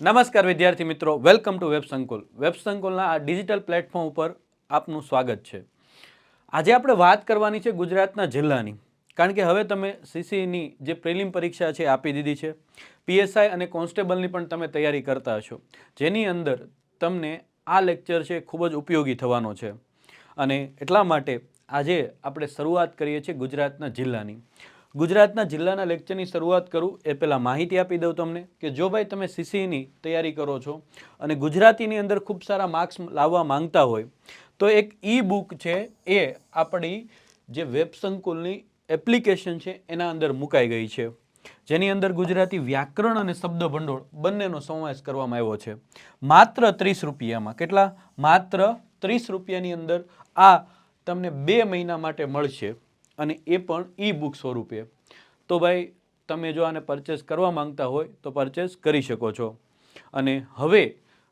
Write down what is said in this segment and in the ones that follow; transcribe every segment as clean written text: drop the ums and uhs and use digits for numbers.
નમસ્કાર વિદ્યાર્થી મિત્રો, વેલકમ ટુ વેબ સંકુલ. વેબ સંકુલના આ ડિજિટલ પ્લેટફોર્મ ઉપર આપનું સ્વાગત છે. આજે આપણે વાત કરવાની છે ગુજરાતના જિલ્લાની, કારણ કે હવે તમે સીસીની જે પ્રિલિમ પરીક્ષા છે આપી દીધી છે. પીએસઆઈ અને કોન્સ્ટેબલની પણ તમે તૈયારી કરતા હશો, જેની અંદર તમને આ લેક્ચર છે ખૂબ જ ઉપયોગી થવાનો છે. અને એટલા માટે આજે આપણે શરૂઆત કરીએ છીએ ગુજરાતના જિલ્લાની. ગુજરાતના જિલ્લાના લેક્ચરની શરૂઆત કરું એ પહેલાં માહિતી આપી દઉં તમને કે જો ભાઈ તમે સીસીની તૈયારી કરો છો અને ગુજરાતીની અંદર ખૂબ સારા માર્ક્સ લાવવા માંગતા હોય તો એક ઈ બુક છે એ આપણી જે વેબ સંકુલની એપ્લિકેશન છે એના અંદર મુકાઈ ગઈ છે, જેની અંદર ગુજરાતી વ્યાકરણ અને શબ્દ ભંડોળ બંનેનો સમાવેશ કરવામાં આવ્યો છે. માત્ર 30 રૂપિયામાં. કેટલા? માત્ર 30 રૂપિયાની અંદર આ તમને 2 મહિના માટે મળશે, અને એ પણ ઈ બુક સ્વરૂપે. તો ભાઈ તમે જો આને પરચેસ કરવા માંગતા હોય તો પરચેસ કરી શકો છો. અને હવે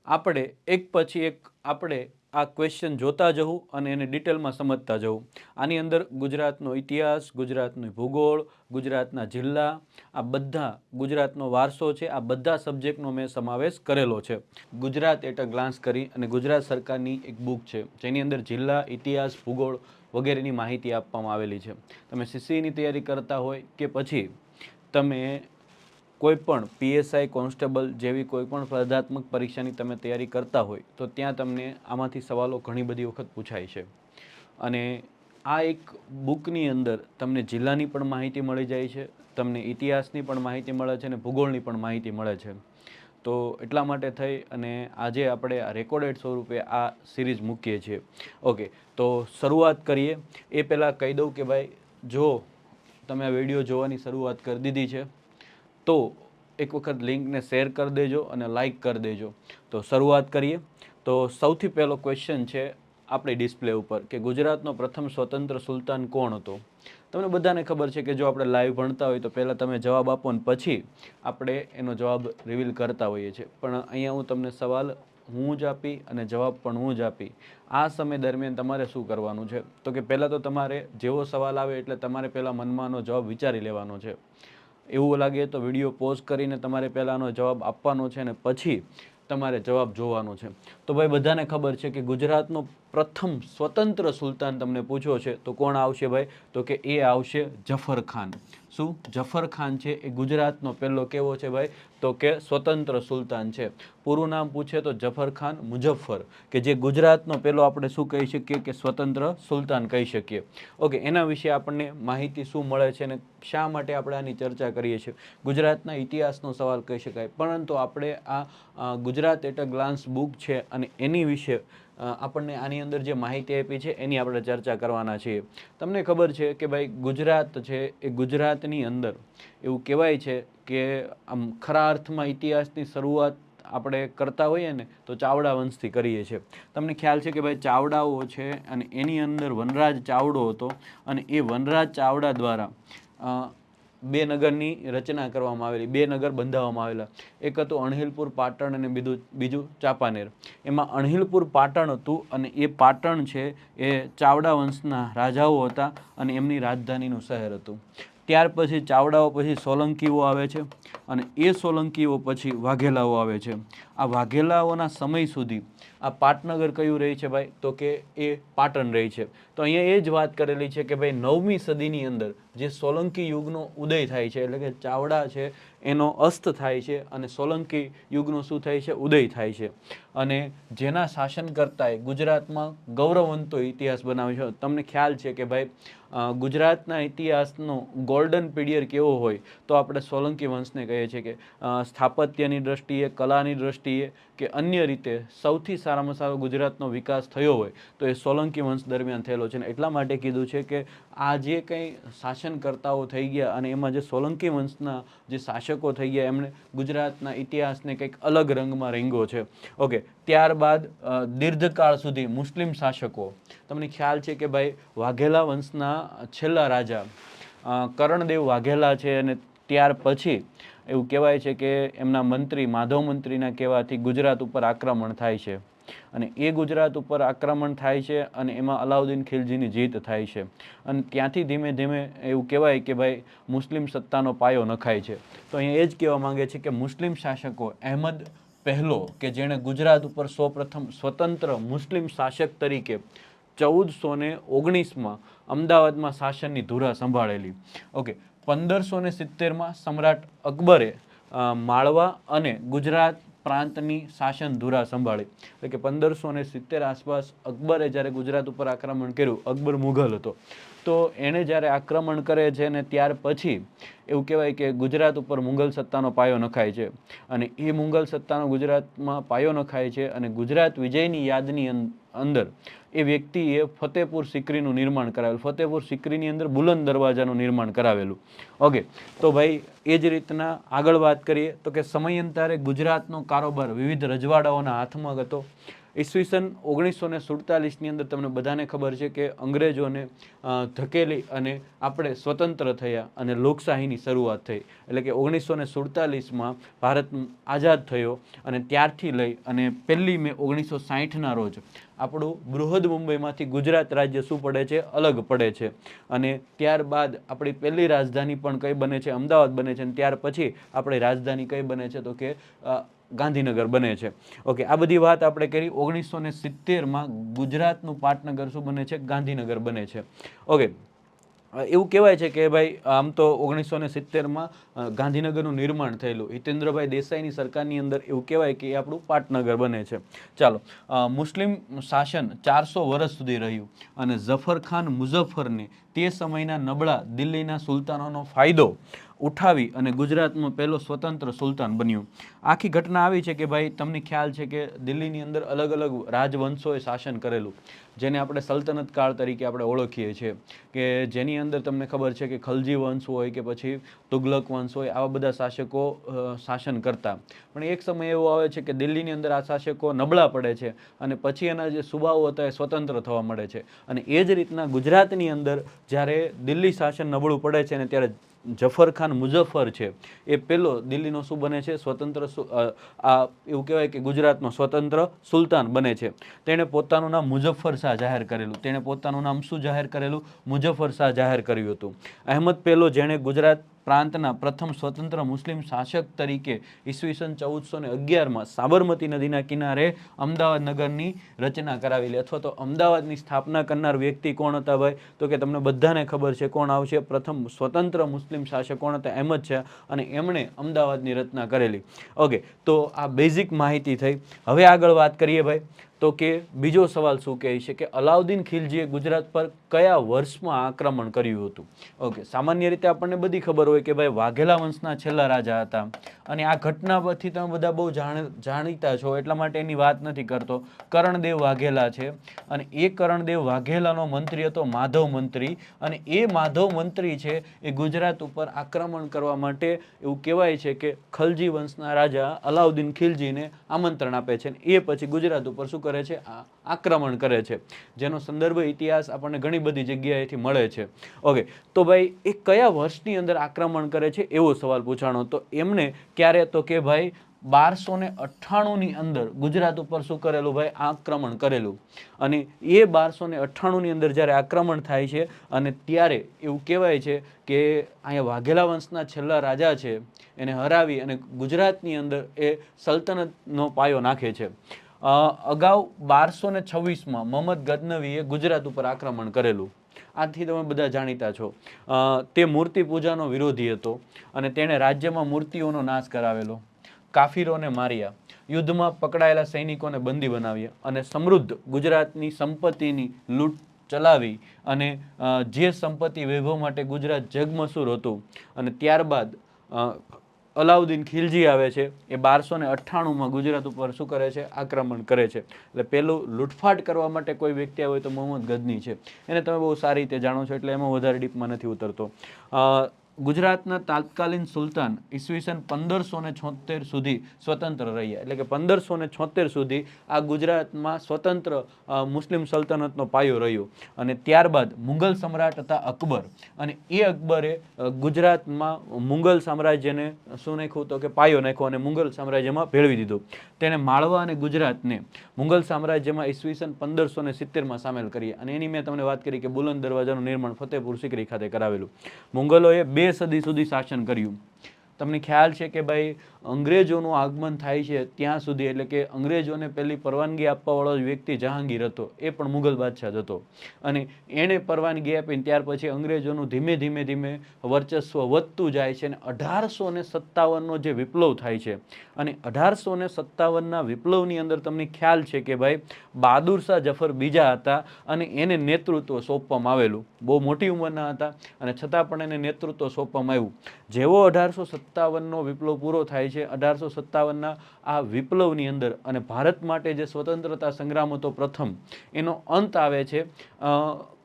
આપણે એક પછી એક આપણે આ ક્વેશ્ચન જોતા જવું અને એને ડિટેલમાં સમજતા જવું. આની અંદર ગુજરાતનો ઇતિહાસ, ગુજરાતનો ભૂગોળ, ગુજરાતના જિલ્લા, આ બધા ગુજરાતનો વારસો છે, આ બધા સબ્જેક્ટનો મેં સમાવેશ કરેલો છે. ગુજરાત એટ અ ગ્લાન્સ કરી અને ગુજરાત સરકારની એક બુક છે, જેની અંદર જિલ્લા, ઇતિહાસ, ભૂગોળ વગેરેની માહિતી આપવામાં આવેલી છે. તમે સીસીની તૈયારી કરતા હોય કે પછી તમે કોઈ પણ પીએસઆઈ, કોન્સ્ટેબલ જેવી કોઈ પણ સ્પર્ધાત્મક પરીક્ષાની તમે તૈયારી કરતા હોય તો ત્યાં તમને આમાંથી સવાલો ઘણી બધી વખત પૂછાય છે. અને આ એક બુકની અંદર તમને જિલ્લાની પણ માહિતી મળી જાય છે, તમને ઇતિહાસની પણ માહિતી મળે છે અને ભૂગોળની પણ માહિતી મળે છે. તો એટલા માટે થઈ અને આજે આપણે આ રેકોર્ડેડ સ્વરૂપે આ સિરીઝ મૂકીએ છીએ. ઓકે, તો શરૂઆત કરીએ. એ પહેલાં કહી દઉં કે ભાઈ જો તમે આ વિડીયો જોવાની શરૂઆત કરી દીધી છે તો એક વખત લિંકને શેર કરી દેજો અને લાઈક કરી દેજો. તો શરૂઆત કરીએ. તો સૌથી પહેલો ક્વેશ્ચન છે આપણી ડિસ્પ્લે ઉપર કે ગુજરાતનો પ્રથમ સ્વતંત્ર સુલતાન કોણ હતો? તમને બધાને ખબર છે કે જો આપણે લાઈવ ભણતા હોય તો પહેલાં તમે જવાબ આપો ને પછી આપણે એનો જવાબ રિવીલ કરતા હોઈએ છીએ. પણ અહીંયા હું તમને સવાલ હું જ આપી અને જવાબ પણ હું જ આપી. આ સમય દરમિયાન તમારે શું કરવાનું છે તો કે પહેલાં તો તમારે જેવો સવાલ આવે એટલે તમારે પહેલાં મનમાંનો જવાબ વિચારી લેવાનો છે. એવું લાગે તો વિડીયો પોઝ કરીને તમારે પહેલાંનો જવાબ આપવાનો છે અને પછી તમારે જવાબ જોવાનો છે. તો ભાઈ બધાને ખબર છે કે ગુજરાતનો પ્રથમ સ્વતંત્ર સુલતાન તમને પૂછ્યો છે તો કોણ આવશે ભાઈ? તો કે એ આવશે જફર ખાન. શું? જફર ખાન છે એ ગુજરાતનો પહેલો કેવો છે ભાઈ? તો કે સ્વતંત્ર સુલતાન છે. પૂરું નામ પૂછે તો જફર ખાન મુઝફ્ફર, કે જે ગુજરાતનો પહેલો આપણે શું કહી શકીએ કે સ્વતંત્ર સુલતાન કહી શકીએ. ઓકે, એના વિશે આપણને માહિતી શું મળે છે અને શા માટે આપણે આની ચર્ચા કરીએ છીએ? ગુજરાતના ઇતિહાસનો સવાલ કહી શકાય, પરંતુ આપણે આ Gujarat at a glance book છે અને એની વિશે આપણને આની અંદર જે માહિતી આપી છે એની આપણે ચર્ચા કરવાના છીએ. તમને ખબર છે કે ભાઈ ગુજરાત છે એ ગુજરાતની અંદર એવું કહેવાય છે કે આમ ખરા અર્થમાં ઇતિહાસની શરૂઆત આપણે કરતા હોઈએ ને તો ચાવડા વંશથી કરીએ છીએ. તમને ખ્યાલ છે કે ભાઈ ચાવડાઓ છે અને એની અંદર વનરાજ ચાવડો હતો અને એ વનરાજ ચાવડા દ્વારા 2 નગરની રચના કરવામાં આવેલી, 2 નગર બંધાવવામાં આવેલા. એક હતું અણહિલપુર પાટણ અને બીજું ચાંપાનેર. એમાં અણહિલપુર પાટણ હતું અને એ પાટણ છે એ ચાવડા વંશના રાજાઓ હતા અને એમની રાજધાનીનું શહેર હતું. ત્યાર પછી ચાવડાઓ પછી સોલંકીઓ આવે છે અને એ સોલંકીઓ પછી વાઘેલાઓ આવે છે. આ વાઘેલાઓના સમય સુધી આ પાટનગર કયું રહી છે ભાઈ? તો કે એ પાટણ રહી છે. તો અહીંયા એ જ વાત કરેલી છે કે ભાઈ 9મી સદીની અંદર જે સોલંકી યુગનો ઉદય થાય છે, એટલે કે ચાવડા છે એનો અસ્ત થાય છે અને સોલંકી યુગનો શું થાય છે? ઉદય થાય છે. અને જેના શાસનકર્તાએ ગુજરાતમાં ગૌરવવંતો ઇતિહાસ બનાવ્યો છે. તમને ખ્યાલ છે કે ભાઈ ગુજરાતના ઇતિહાસનો ગોલ્ડન પીરિયડ કેવો હોય તો આપણે સોલંકી વંશને કહીએ છીએ કે સ્થાપત્યની દ્રષ્ટિએ, કલાની દ્રષ્ટિએ કે અન્ય રીતે સૌથી સારામાં સારો ગુજરાતનો વિકાસ થયો હોય તો એ સોલંકી વંશ દરમિયાન થયેલો છે. એટલા માટે કીધું છે કે આ જે કંઈ શાસનકર્તાઓ થઈ ગયા અને એમાં જે સોલંકી વંશના જે શાસકો થઈ ગયા એમણે ગુજરાતના ઇતિહાસને કંઈક અલગ રંગમાં રંગ્યો છે. ઓકે, ત્યારબાદ દીર્ઘકાળ સુધી મુસ્લિમ શાસકો, તમને ખ્યાલ છે કે ભાઈ વાઘેલા વંશના છેલ્લા રાજા કરણદેવ વાઘેલા છે અને ત્યાર પછી એવું કહેવાય છે કે એમના મંત્રી માધવ મંત્રીના કહેવાથી ગુજરાત ઉપર આક્રમણ થાય છે અને એ ગુજરાત ઉપર આક્રમણ થાય છે અને એમાં અલાઉદ્દીન ખિલજીની જીત થાય છે અને ત્યાંથી ધીમે ધીમે એવું કહેવાય કે ભાઈ મુસ્લિમ સત્તાનો પાયો નખાય છે. તો અહીંયા એ જ કહેવા માંગે છે કે મુસ્લિમ શાસકો અહેમદ પહેલો કે જેણે ગુજરાત ઉપર સૌપ્રથમ સ્વતંત્ર મુસ્લિમ શાસક તરીકે 1419માં અમદાવાદમાં શાસનની ધુરા સંભાળેલી. ઓકે, 1570માં સમ્રાટ અકબરે માળવા અને ગુજરાત પ્રાંતની શાસન ધુરા સંભાળી. એટલે કે 1570 આસપાસ અકબરે જ્યારે ગુજરાત ઉપર આક્રમણ કર્યું, અકબર મુઘલ હતો, તો એણે જ્યારે આક્રમણ કરે છે ને ત્યાર પછી એવું કહેવાય કે ગુજરાત ઉપર મુઘલ સત્તાનો પાયો નખાય છે. અને એ મુઘલ સત્તાનો ગુજરાતમાં પાયો નખાય છે અને ગુજરાત વિજયની યાદની અંદર એ વ્યક્તિએ ફતેપુર સિકરીનું નિર્માણ કરાવેલું. ફતેપુર સિકરીની અંદર બુલંદ દરવાજાનું નિર્માણ કરાવેલું. ઓકે, તો ભાઈ એ જ રીતના આગળ વાત કરીએ તો કે સમયાંતરે ગુજરાતનો કારોબાર વિવિધ રજવાડાઓના હાથમાં હતો. ઈસવીસન 1947ની અંદર તમને બધાને ખબર છે કે અંગ્રેજોને ધકેલી અને આપણે સ્વતંત્ર થયા અને લોકશાહીની શરૂઆત થઈ. એટલે કે 1947માં ભારત આઝાદ થયો અને ત્યારથી લઈ અને 1 મે 1960ના રોજ આપણું બૃહદ મુંબઈમાંથી ગુજરાત રાજ્ય શું પડે છે? અલગ પડે છે. અને ત્યારબાદ આપણી પહેલી રાજધાની પણ કઈ બને છે? અમદાવાદ બને છે. અને ત્યાર પછી આપણી રાજધાની કઈ બને છે? તો કે ગાંધીનગર બને છે. ઓકે, આ બધી વાત આપણે કરી. 1970માં ગુજરાતનું પાટનગર શું બને છે? ગાંધીનગર બને છે. ઓકે, એવું કહેવાય છે કે ભાઈ આમ તો 1970માં ગાંધીનગરનું નિર્માણ થયેલું. હિતેન્દ્રભાઈ દેસાઈની સરકારની અંદર એવું કહેવાય કે એ આપણું પાટનગર બને છે. ચાલો, મુસ્લિમ શાસન 400 વર્ષ સુધી રહ્યું અને ઝફર ખાન મુઝફ્ફરને તે સમયના નબળા દિલ્હીના સુલતાનોનો ફાયદો ઉઠાવી અને ગુજરાતમાં પહેલો સ્વતંત્ર સુલતાન બન્યો. આખી ઘટના આવી છે કે ભાઈ તમને ખ્યાલ છે કે દિલ્હીની અંદર અલગ અલગ રાજવંશોએ શાસન કરેલું, જેને આપણે સલ્તનત કાળ તરીકે આપણે ઓળખીએ છીએ. કે જેની અંદર તમને ખબર છે કે ખલજી વંશ હોય કે પછી તુગલક વંશ હોય, આવા બધા શાસકો શાસન કરતા. પણ એક સમય એવો આવે છે કે દિલ્હીની અંદર આ શાસકો નબળા પડે છે અને પછી એના જે સુબાઓ હતા એ સ્વતંત્ર થવા મળે છે. અને એ જ રીતના ગુજરાતની અંદર જ્યારે દિલ્હી શાસન નબળું પડે છે ને ત્યારે ઝફર ખાન મુઝફ્ફર છે એ પેલો દિલ્હીનો શું બને છે? સ્વતંત્ર એવું કહેવાય કે ગુજરાતનો સ્વતંત્ર સુલતાન બને છે. તેણે પોતાનું નામ મુઝફ્ફર શાહ જાહેર કરેલું. તેણે પોતાનું નામ શું જાહેર કરેલું? મુઝફ્ફર શાહ જાહેર કર્યું હતું. અહેમદ પહેલો જેણે ગુજરાત પ્રાંતના પ્રથમ સ્વતંત્ર મુસ્લિમ શાસક તરીકે ઈસવીસન 1411માં સાબરમતી નદીના કિનારે અમદાવાદ નગરની રચના કરાવેલી, અથવા તો અમદાવાદની સ્થાપના કરનાર વ્યક્તિ કોણ હતા ભાઈ? તો કે તમને બધાને ખબર છે કોણ આવશે? પ્રથમ સ્વતંત્ર મુસ્લિમ શાસક કોણ હતા? અહેમદ શાહ. અને એમણે અમદાવાદની રચના કરેલી. ઓકે, તો આ બેઝિક માહિતી થઈ. હવે આગળ વાત કરીએ ભાઈ તો કે બીજો સવાલ શું કહે છે કે અલાઉદ્દીન ખિલજીએ ગુજરાત પર કયા વર્ષમાં આક્રમણ કર્યું હતું? ઓકે, સામાન્ય રીતે આપણને બધી ખબર હોય કે ભાઈ વાઘેલા વંશના છેલ્લા રાજા હતા. અને આ ઘટના પરથી તમે બધા બહુ જાણીતા છો એટલા માટે એની વાત નથી કરતો. કરણદેવ વાઘેલા છે અને એ કરણદેવ વાઘેલાનો મંત્રી હતો માધવ મંત્રી. અને એ માધવ મંત્રી છે એ ગુજરાત ઉપર આક્રમણ કરવા માટે એવું કહેવાય છે કે ખલજી વંશના રાજા અલાઉદ્દીન ખિલજીને આમંત્રણ આપે છે. એ પછી ગુજરાત ઉપર શું કરે છે? આક્રમણ કરે છે, જેનો સંદર્ભ ઇતિહાસ આપણને ઘણી બધી જગ્યાએથી મળે છે. ઓકે, તો ભાઈ એ કયા વર્ષની અંદર આક્રમણ કરે છે એવો સવાલ પૂછાણો. તો એમને ક્યારે? તો કે ભાઈ 1298ની અંદર ગુજરાત ઉપર શું કરેલું ભાઈ? આક્રમણ કરેલું. અને એ 1298ની અંદર જ્યારે આક્રમણ થાય છે અને ત્યારે એવું કહેવાય છે કે અહીંયા વાઘેલા વંશના છેલ્લા રાજા છે એને હરાવી અને ગુજરાતની અંદર એ સલ્તનતનો પાયો નાખે છે. અગાઉ 1226માં મોહમ્મદ ગઝનવીએ ગુજરાત ઉપર આક્રમણ કરેલું. આથી તમે બધા જાણીતા છો. તે મૂર્તિ પૂજાનો વિરોધી હતો અને તેણે રાજ્યમાં મૂર્તિઓનો નાશ કરાવેલો, કાફીરોને માર્યા, યુદ્ધમાં પકડાયેલા સૈનિકોને બંદી બનાવ્યા અને સમૃદ્ધ ગુજરાતની સંપત્તિની લૂંટ ચલાવી. અને જે સંપત્તિ વૈભવ માટે ગુજરાત જગમશહૂર હતું. અને ત્યારબાદ અલાઉદ્દીન ખિલજી આવે છે એ 1298માં ગુજરાત ઉપર શું કરે છે? આક્રમણ કરે છે. એટલે પેલું લૂંટફાટ કરવા માટે કોઈ વ્યક્તિ હોય તો મોહમ્મદ ગઝની છે. એને તમે બહુ સારી રીતે જાણો છો એટલે એમાં વધારે ડીપમાં નથી ઉતરતો. ગુજરાતના તાત્કાલીન સુલતાન ઈસવીસન 1576 સુધી સ્વતંત્ર રહ્યા. એટલે કે 1576 સુધી આ ગુજરાતમાં સ્વતંત્ર મુસ્લિમ સલ્તનતનો પાયો રહ્યો. અને ત્યારબાદ મુઘલ સમ્રાટ હતા અકબર. અને એ અકબરે ગુજરાતમાં મુઘલ સામ્રાજ્યને શું નાખ્યું? તો કે પાયો નાખ્યો અને મુઘલ સામ્રાજ્યમાં ભેળવી દીધું. તેણે માળવા અને ગુજરાતને મુઘલ સામ્રાજ્યમાં ઈસવીસન 1570માં સામેલ કરી. અને એની મેં તમને વાત કરી કે બુલંદ દરવાજાનું નિર્માણ ફતેપુર સિકરી ખાતે કરાવેલું. મુઘલોએ 2 સદી સુધી શાસન કર્યું. તમને ખ્યાલ છે કે ભાઈ અંગ્રેજોનું આગમન થાય છે ત્યાં સુધી, એટલે કે અંગ્રેજોને પહેલી પરવાનગી આપવાવાળો વ્યક્તિ જહાંગીર હતો, એ પણ મુઘલ બાદશાહ જ હતો. અને એણે પરવાનગી આપીને ત્યાર પછી અંગ્રેજોનું ધીમે ધીમે ધીમે વર્ચસ્વ વધતું જાય છે. અને 1857નો જે વિપ્લવ થાય છે, અને 1857ના વિપ્લવની અંદર તમને ખ્યાલ છે કે ભાઈ બહાદુર શાહ જફર બીજા હતા, અને એને નેતૃત્વ સોંપવામાં આવેલું. બહુ મોટી ઉંમરના હતા અને છતાં પણ એને નેતૃત્વ સોંપવામાં આવ્યું. જેવો 1857નો વિપ્લવ પૂરો થાય છે, 1857ના આ વિપ્લવની અંદર અને ભારત માટે જે સ્વતંત્રતા સંગ્રામ હતો પ્રથમ, એનો અંત આવે છે.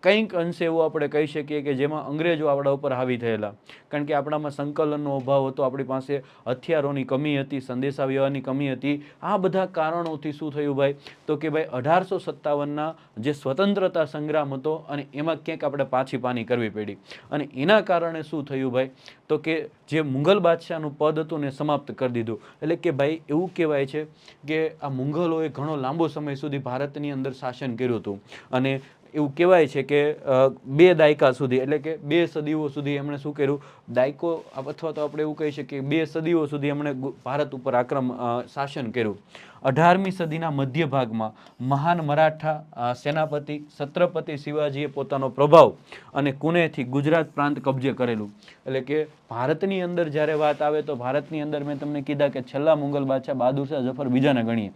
કંઈક અંશે એવું આપણે કહી શકીએ કે જેમાં અંગ્રેજો આપણા ઉપર હાવી થયેલા, કારણ કે આપણામાં સંકલનનો અભાવ હતો, આપણી પાસે હથિયારોની કમી હતી, સંદેશાવ્યવહારની કમી હતી. આ બધા કારણોથી શું થયું ભાઈ, તો કે ભાઈ 1857ના જે સ્વતંત્રતા સંગ્રામ હતો અને એમાં ક્યાંક આપણે પાછી પાની કરવી પડી. અને એના કારણે શું થયું ભાઈ, તો કે જે મુઘલ બાદશાહનું પદ હતું ને સમાપ્ત કરી દીધું. એટલે કે ભાઈ એવું કહેવાય છે કે આ મુઘલોએ ઘણો લાંબો સમય સુધી ભારતની અંદર શાસન કર્યું હતું. અને એવું કહેવાય છે કે 2 દાયકા સુધી, એટલે કે 2 સદીઓ સુધી એમણે શું કર્યું, દાયકો અથવા તો આપણે એવું કહી શકીએ 2 સદીઓ સુધી એમણે ભારત ઉપર શાસન કર્યું. 18મી સદીના મધ્ય ભાગમાં મહાન મરાઠા સેનાપતિ છત્રપતિ શિવાજીએ પોતાનો પ્રભાવ અને કુનેથી ગુજરાત પ્રાંત કબજે કરેલું. એટલે કે ભારતની અંદર જ્યારે વાત આવે તો ભારતની અંદર મેં તમને કીધા કે છેલ્લા મુઘલ બાદશાહ બહાદુર શાહ જફર બીજાને ગણીએ,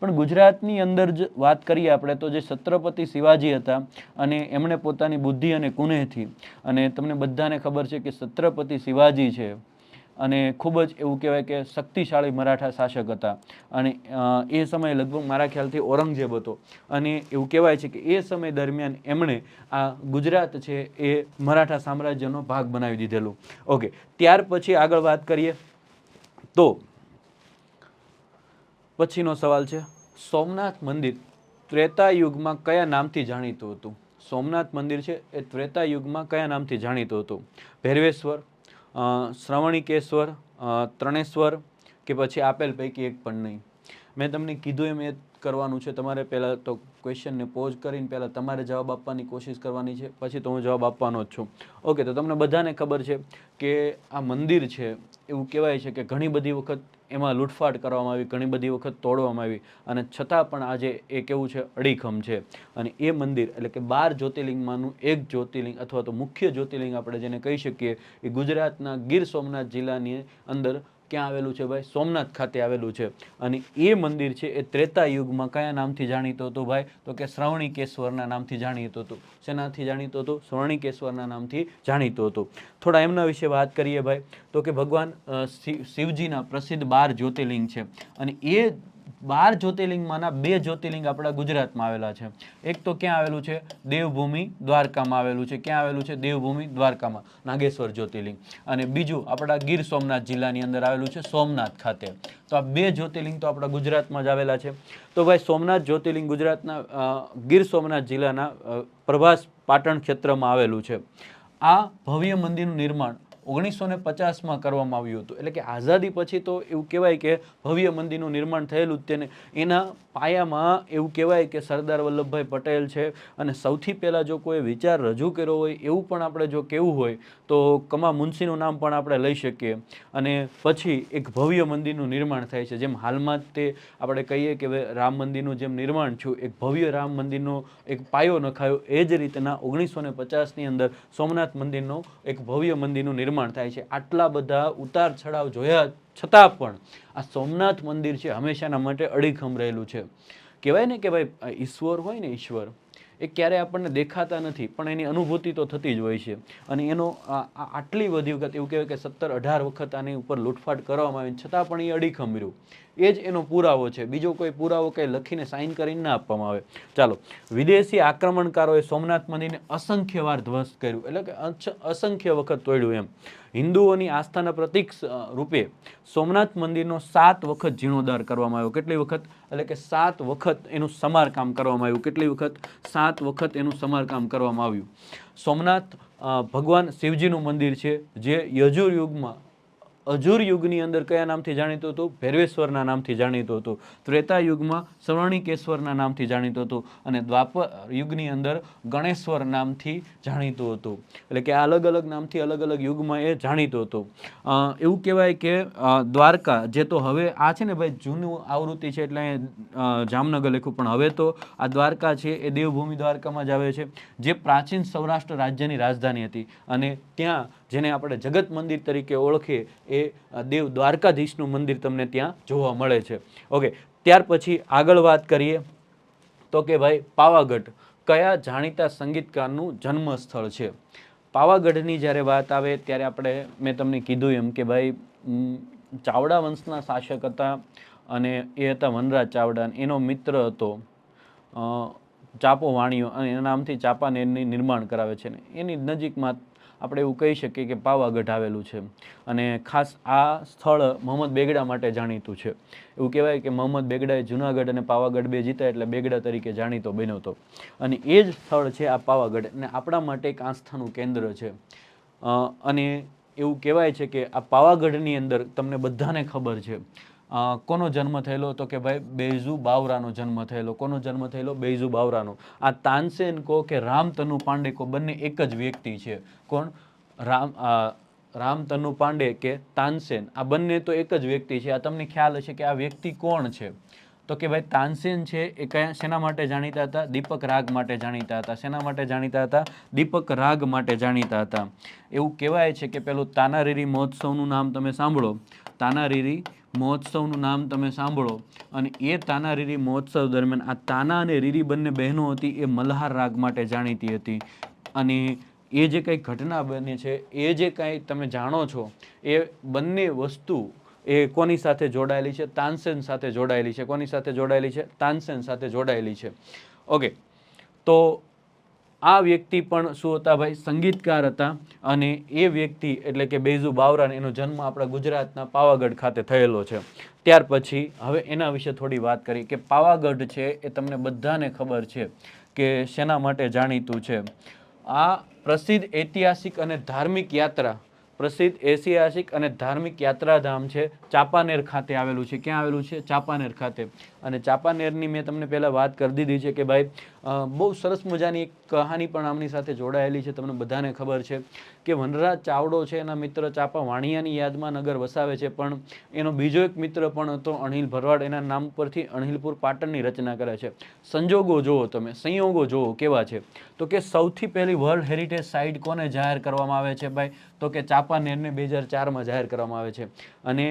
પણ ગુજરાતની અંદર જ વાત કરીએ આપણે તો જે છત્રપતિ શિવાજી હતા, અને એમણે પોતાની બુદ્ધિ અને કુનેહથી, અને તમને બધાને ખબર છે કે છત્રપતિ શિવાજી છે અને ખૂબ જ એવું કહેવાય કે શક્તિશાળી મરાઠા શાસક હતા. અને એ સમયે લગભગ મારા ખ્યાલથી ઔરંગઝેબ હતો. અને એવું કહેવાય છે કે એ સમય દરમિયાન એમણે આ ગુજરાત છે એ મરાઠા સામ્રાજ્યનો ભાગ બનાવી દીધેલું. ઓકે, ત્યાર પછી આગળ વાત કરીએ તો પછીનો સવાલ છે, સોમનાથ મંદિર ત્રેતા યુગમાં કયા નામથી જાણીતું હતું? સોમનાથ મંદિર છે એ ત્રેતા યુગમાં કયા નામથી જાણીતું હતું? ભૈરવેશ્વર, શ્રવણીકેશ્વર, ત્રણેશ્વર, કે પછી આપેલ પૈકી એક પણ નહીં. મેં તમને કીધું એમ એ કરવાનું છે. તમારે પહેલાં તો ક્વેશ્ચનને પોઝ કરીને પહેલાં તમારે જવાબ આપવાની કોશિશ કરવાની છે, પછી તો હું જવાબ આપવાનો જ છું. ઓકે, તો તમને બધાને ખબર છે કે આ મંદિર છે એવું કહેવાય છે કે ઘણી બધી વખત એમાં લૂંટફાટ કરવામાં આવી, ઘણી બધી વખત તોડવામાં આવી, અને છતાં પણ આજે એ કેવું છે, અડીખમ છે. અને એ મંદિર એટલે કે 12 જ્યોતિર્લિંગમાંનું એક જ્યોતિર્લિંગ અથવા તો મુખ્ય જ્યોતિર્લિંગ આપણે જેને કહી શકીએ, એ ગુજરાતના ગીર સોમનાથ જિલ્લાની અંદર ક્યાં આવેલું છે ભાઈ? સોમનાથ ખાતે આવેલું છે. અને એ મંદિર છે એ ત્રેતા યુગમાં કયા નામથી જાણીતું હતું ભાઈ? તો કે શ્રવણીકેશ્વરના નામથી જાણીતું હતું. શેનાથી જાણીતું હતું? શ્રવણીકેશ્વરના નામથી જાણીતું હતું. થોડા એમના વિશે વાત કરીએ ભાઈ, તો કે ભગવાન શિવજીના પ્રસિદ્ધ 12 જ્યોતિર્લિંગ છે, અને એ 12 જ્યોતિર્લિંગમાંના 2 જ્યોતિર્લિંગ આપણા ગુજરાતમાં આવેલા છે. એક તો ક્યાં આવેલું છે? દેવભૂમિ દ્વારકામાં આવેલું છે. ક્યાં આવેલું છે? દેવભૂમિ દ્વારકામાં, નાગેશ્વર જ્યોતિર્લિંગ. અને બીજું આપણા ગીર સોમનાથ જિલ્લાની અંદર આવેલું છે, સોમનાથ ખાતે. તો આ 2 જ્યોતિર્લિંગ તો આપણા ગુજરાતમાં જ આવેલા છે. તો ભાઈ સોમનાથ જ્યોતિર્લિંગ ગુજરાતના ગીર સોમનાથ જિલ્લાના પ્રભાસ પાટણ ક્ષેત્રમાં આવેલું છે. આ ભવ્ય મંદિરનું નિર્માણ 1950માં કરવામાં આવ્યું હતું. એટલે કે આઝાદી પછી તો એવું કહેવાય કે ભવ્ય મંદિરનું નિર્માણ થયેલું જ તેને. એના પાયામાં એવું કહેવાય કે સરદાર વલ્લભભાઈ પટેલ છે. અને સૌથી પહેલાં જો કોઈ વિચાર રજૂ કર્યો હોય એવું પણ આપણે જો કહેવું હોય તો કમા મુનશીનું નામ પણ આપણે લઈ શકીએ. અને પછી એક ભવ્ય મંદિરનું નિર્માણ થાય છે. જેમ હાલમાં જ તે આપણે કહીએ કે રામ મંદિરનું જેમ નિર્માણ થયું, એક ભવ્ય રામ મંદિરનો એક પાયો નખાયો, એ જ રીતના 1950ની અંદર સોમનાથ મંદિરનો એક ભવ્ય મંદિરનું નિર્માણ થાય છે. આટલા બધા ઉતાર ચઢાવ જોયા છતાં પણ આ સોમનાથ મંદિર છે હંમેશાના માટે અડીખમ રહેલું છે. કહેવાય ને કે ભાઈ ઈશ્વર હોય ને, ઈશ્વર એ ક્યારે આપણને દેખાતા નથી, પણ એની અનુભૂતિ તો થતી જ હોય છે. અને એનો આટલી બધી વખત એવું કહેવાય કે 17-18 વખત આની ઉપર લૂંટફાટ કરવામાં આવી, છતાં પણ એ અડીખમ રહ્યું. એ જ એનો પુરાવો છે. બીજો કોઈ પુરાવો કંઈ લખીને સાઇન કરીને ના આપવામાં આવે. ચાલો, વિદેશી આક્રમણકારોએ સોમનાથ મંદિરને અસંખ્ય વાર ધ્વસ્ત કર્યું, એટલે કે અસંખ્ય વખત તોડ્યું એમ. હિન્દુઓની આસ્થાના પ્રતીક રૂપે સોમનાથ મંદિરનો 7 વખત જીર્ણોદ્ધાર કરવામાં આવ્યો. કેટલી વખત? એટલે કે 7 વખત એનું સમારકામ કરવામાં આવ્યું. કેટલી વખત? 7 વખત એનું સમારકામ કરવામાં આવ્યું. સોમનાથ ભગવાન શિવજીનું મંદિર છે, જે યજુર યુગમાં અજુર યુગની અંદર કયા નામથી જાણીતું હતું? ભૈરવેશ્વરના નામથી જાણીતું હતું. ત્રેતા યુગમાં સવર્ણિકેશ્વરના નામથી જાણીતું હતું અને દ્વાપર યુગની અંદર ગણેશ્વર નામથી જાણીતું હતું. એટલે કે આ અલગ અલગ નામથી અલગ અલગ યુગમાં એ જાણીતું હતું. એવું કહેવાય કે દ્વારકા, જે તો હવે આ છે ને ભાઈ જૂનું આવૃત્તિ છે એટલે જામનગર લખ્યું, પણ હવે તો આ દ્વારકા છે એ દેવભૂમિ દ્વારકામાં જ આવે છે, જે પ્રાચીન સૌરાષ્ટ્ર રાજ્યની રાજધાની હતી અને ત્યાં જેને આપણે જગત મંદિર તરીકે ઓળખીએ એ દેવ દ્વારકાધીશનું મંદિર તમને ત્યાં જોવા મળે છે. ઓકે, ત્યાર પછી આગળ વાત કરીએ તો કે ભાઈ પાવાગઢ કયા જાણીતા સંગીતકારનું જન્મ સ્થળ છે? પાવાગઢની જ્યારે વાત આવે ત્યારે મેં તમને કીધું એમ કે ભાઈ ચાવડા વંશના શાસક હતા અને એ હતા વનરાજ ચાવડા. એનો મિત્ર હતો ચાપો વાણિયો અને એના નામથી ચાંપાનેરની નિર્માણ કરાવે છે ને એની નજીકમાં આપણે એવું કહી શકીએ કે પાવાગઢ આવેલું છે. અને ખાસ આ સ્થળ મોહમ્મદ બેગડા માટે જાણીતું છે. એવું કહેવાય કે મોહમ્મદ બેગડાએ જુનાગઢ અને પાવાગઢ બે જીતા એટલે બેગડા તરીકે જાણીતો બન્યો હતો. અને એ જ સ્થળ છે આ પાવાગઢ અને આપણા માટે એક આસ્થાનું કેન્દ્ર છે. અને એવું કહેવાય છે કે આ પાવાગઢની અંદર તમને બધાને ખબર છે કોનો જન્મ થયેલો? તો કે ભાઈ બેઝુ બાવરાનો જન્મ થયેલો. કોનો જન્મ થયેલો? બેઝુ બાવરાનો. આ તાનસેન કો કે રામતનુ પાંડે કો બંને એક જ વ્યક્તિ છે. કોણ? રામતનુ પાંડે કે તાનસેન, આ બંને તો એક જ વ્યક્તિ છે. આ તમને ખ્યાલ હશે કે આ વ્યક્તિ કોણ છે? તો કે ભાઈ તાનસેન છે એ શેના માટે જાણીતા હતા? દીપક રાગ માટે જાણીતા હતા. શેના માટે જાણીતા હતા? દીપક રાગ માટે જાણીતા હતા. એવું કહેવાય છે કે પેલું તાનારીરી મહોત્સવનું નામ તમે સાંભળો, તાનારીરી મહોત્સવનું નામ તમે સાંભળો અને એ તાનારીરી મહોત્સવ દરમિયાન આ તાના અને રીરી બંને બહેનો હતી એ મલ્હાર રાગ માટે જાણીતી હતી. અને એ જે કંઈ ઘટના બની છે, એ જે કાંઈ તમે જાણો છો, એ બંને વસ્તુ એ કોની સાથે જોડાયેલી છે? તાનસેન સાથે જોડાયેલી છે. કોની સાથે જોડાયેલી છે? તાનસેન સાથે જોડાયેલી છે. ઓકે, તો આ વ્યક્તિ પણ શું હતા ભાઈ? સંગીતકાર હતા. અને એ વ્યક્તિ એટલે કે બેઝુ બાવરા, એનો જન્મ આપણા ગુજરાતના પાવાગઢ ખાતે થયેલો છે. ત્યાર પછી હવે એના વિશે થોડી વાત કરીએ કે પાવાગઢ છે એ તમને બધાને ખબર છે કે શેના માટે જાણીતું છે? આ પ્રસિદ્ધ ઐતિહાસિક અને ધાર્મિક યાત્રા, પ્રસિદ્ધ ઐતિહાસિક અને ધાર્મિક યાત્રાધામ છે, ચાંપાનેર ખાતે આવેલું છે. ક્યાં આવેલું છે? ચાંપાનેર ખાતે. અને ચાંપાનેરની મેં તમને પહેલાં વાત કરી દીધી છે કે ભાઈ બહુ સરસ મજાની એક કહાની પણ આમની સાથે જોડાયેલી છે. તમને બધાને ખબર છે કે વનરાજ ચાવડો છે એના મિત્ર ચાપા વાણિયાની યાદમાં નગર વસાવે છે, પણ એનો બીજો એક મિત્ર પણ હતો અણહિલ ભરવાડ, એના નામ પરથી અણહિલપુર પાટણની રચના કરે છે. સંજોગો જુઓ તમે, સંયોગો જુઓ કેવા છે. તો કે સૌથી પહેલી વર્લ્ડ હેરિટેજ સાઇટ કોને જાહેર કરવામાં આવે છે ભાઈ? તો કે ચાંપાનેરને 2004માં જાહેર કરવામાં આવે છે. અને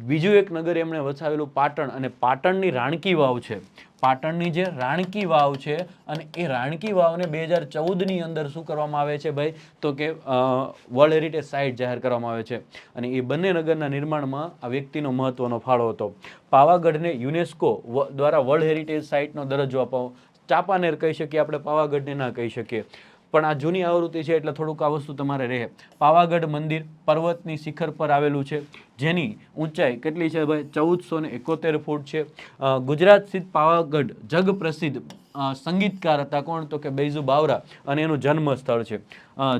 બીજું એક નગર એમણે વસાવેલું પાટણ, અને પાટણની રાણકી વાવ છે. પાટણની જે રાણકી વાવ છે અને એ રાણકી વાવને 2014ની અંદર શું કરવામાં આવે છે ભાઈ? તો કે વર્લ્ડ હેરિટેજ સાઇટ જાહેર કરવામાં આવે છે. અને એ બંને નગરના નિર્માણમાં આ વ્યક્તિનો મહત્વનો ફાળો હતો. પાવાગઢને યુનેસ્કો દ્વારા વર્લ્ડ હેરિટેજ સાઇટનો દરજ્જો અપાવો. ચાંપાનેર કહી શકીએ આપણે, પાવાગઢને ના કહી શકીએ. પણ આ જૂની આવૃત્તિ છે એટલે થોડુંક આ વસ્તુ તમારે રહે. પાવાગઢ મંદિર પર્વતની શિખર પર આવેલું છે, જેની ઊંચાઈ કેટલી છે ભાઈ? 1471 ફૂટ છે. ગુજરાત સ્થિત પાવાગઢ જગ પ્રસિદ્ધ સંગીતકાર હતા. કોણ? તો કે બેઝુ બાવરા, અને એનું જન્મ સ્થળ છે.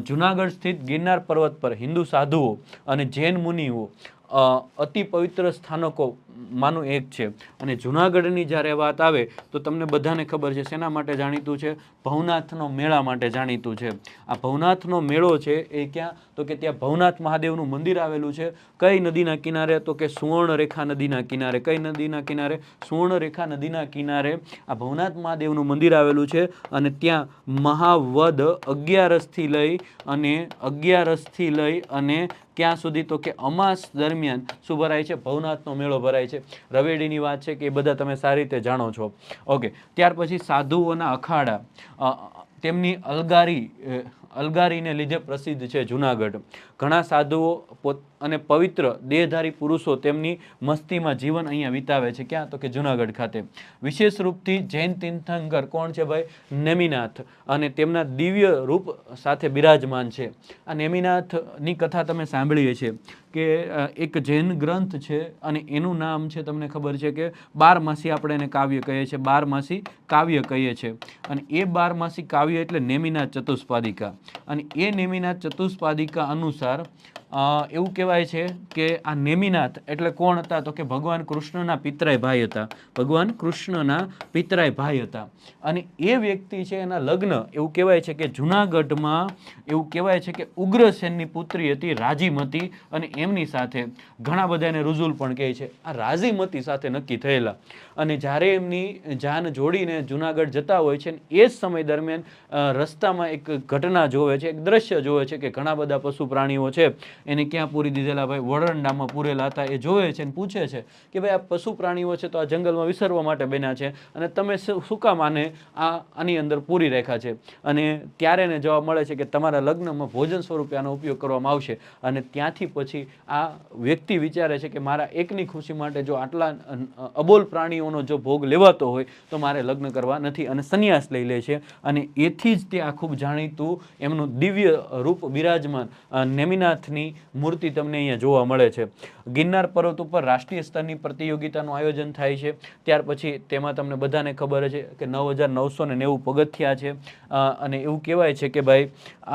જુનાગઢ સ્થિત ગિરનાર પર્વત પર હિન્દુ સાધુઓ અને જૈન મુનિઓ અતિ પવિત્ર સ્થાનકો માનું એક છે. અને જુનાગઢની જ્યારે વાત આવે તો તમને બધાને ખબર છે શેના માટે જાણીતું છે? ભવનાથનો મેળા માટે જાણીતું છે. આ ભવનાથનો મેળો છે એ ક્યાં? તો કે ત્યાં ભવનાથ મહાદેવનું મંદિર આવેલું છે. કઈ નદીના કિનારે? તો કે સુવર્ણરેખા નદીના કિનારે. કઈ નદીના કિનારે? સુવર્ણરેખા નદીના કિનારે આ ભવનાથ મહાદેવનું મંદિર આવેલું છે. અને ત્યાં મહાવદ 11રસથી લઈ અને ક્યાં સુધી? તો કે અમાસ દરમિયાન શું ભરાય છે? ભવનાથનો મેળો ભરાય છે. રવેડીની વાત છે કે એ બધા તમે સારી રીતે જાણો છો. ઓકે, ત્યાર પછી સાધુઓના અખાડા, તેમની અલગારીને લીધે પ્રસિદ્ધ છે જુનાગઢ. ઘણા સાધુઓ અને પવિત્ર દેહધારી પુરુષો તેમની મસ્તીમાં જીવન અહીંયા વિતાવે છે. ક્યાં? તો કે જુનાગઢ ખાતે. વિશેષ રૂપથી જૈન તીર્થંકર કોણ છે ભાઈ? નેમિનાથ, અને તેમના દિવ્ય રૂપ સાથે બિરાજમાન છે. આ નેમિનાથની કથા તમે સાંભળીએ છે કે એક જૈન ગ્રંથ છે અને એનું નામ છે તમને ખબર છે કે 12માસી, આપણે એને કાવ્ય કહીએ છીએ, 12માસી કાવ્ય કહીએ છીએ. અને એ 12માસી કાવ્ય એટલે નેમિનાથ ચતુષ્પાદિકા. અને એ નેમિનાથ ચતુષ્પાદિકા અનુસાર એવું કહેવાય છે કે આ નેમિનાથ એટલે કોણ હતા? તો કે ભગવાન કૃષ્ણના પિતરાય ભાઈ હતા. ભગવાન કૃષ્ણના પિતરાય ભાઈ હતા. અને એ વ્યક્તિ છે એના લગ્ન એવું કહેવાય છે કે જુનાગઢમાં એવું કહેવાય છે કે ઉગ્રસેનની પુત્રી હતી રાજીમતી, અને એમની સાથે ઘણા બધા એને રુજુલ પણ કહે છે, આ રાજીમતી સાથે નક્કી થયેલા. અને જ્યારે એમની જાન જોડીને જુનાગઢ જતા હોય છે, એ જ સમય દરમિયાન રસ્તામાં એક ઘટના જોવે છે, એક દ્રશ્ય જોવે છે કે ઘણા બધા પશુ પ્રાણીઓ છે એને ક્યાં પૂરી દીધેલા? ભાઈ વરંડામાં પૂરેલા હતા. એ જોવે છે અને પૂછે છે કે ભાઈ આ પશુ પ્રાણીઓ છે તો આ જંગલમાં વિસરવા માટે બન્યા છે, અને તમે શું કામ આની અંદર પૂરી રાખ્યા છે? અને ત્યારે એને જવાબ મળે છે કે તમારા લગ્નમાં ભોજન સ્વરૂપે આનો ઉપયોગ કરવામાં આવશે. અને ત્યાંથી પછી આ વ્યક્તિ વિચારે છે કે મારા એકની ખુશી માટે જો આટલા અબોલ પ્રાણીઓનો જો ભોગ લેવાતો હોય તો મારે લગ્ન કરવા નથી, અને સંન્યાસ લઈ લે છે. અને એથી જ તે આ ખૂબ જાણીતું એમનું દિવ્ય રૂપ બિરાજમાન નેમિનાથની મૂર્તિ તમને અહીંયા જોવા મળે છે. ગિરનાર પર્વત ઉપર રાષ્ટ્રીય સ્તરની પ્રતિયોગિતાનું આયોજન થાય છે. ત્યાર પછી તેમાં તમને બધાને ખબર છે કે 9,990 પગથિયા છે. અને એવું કહેવાય છે કે ભાઈ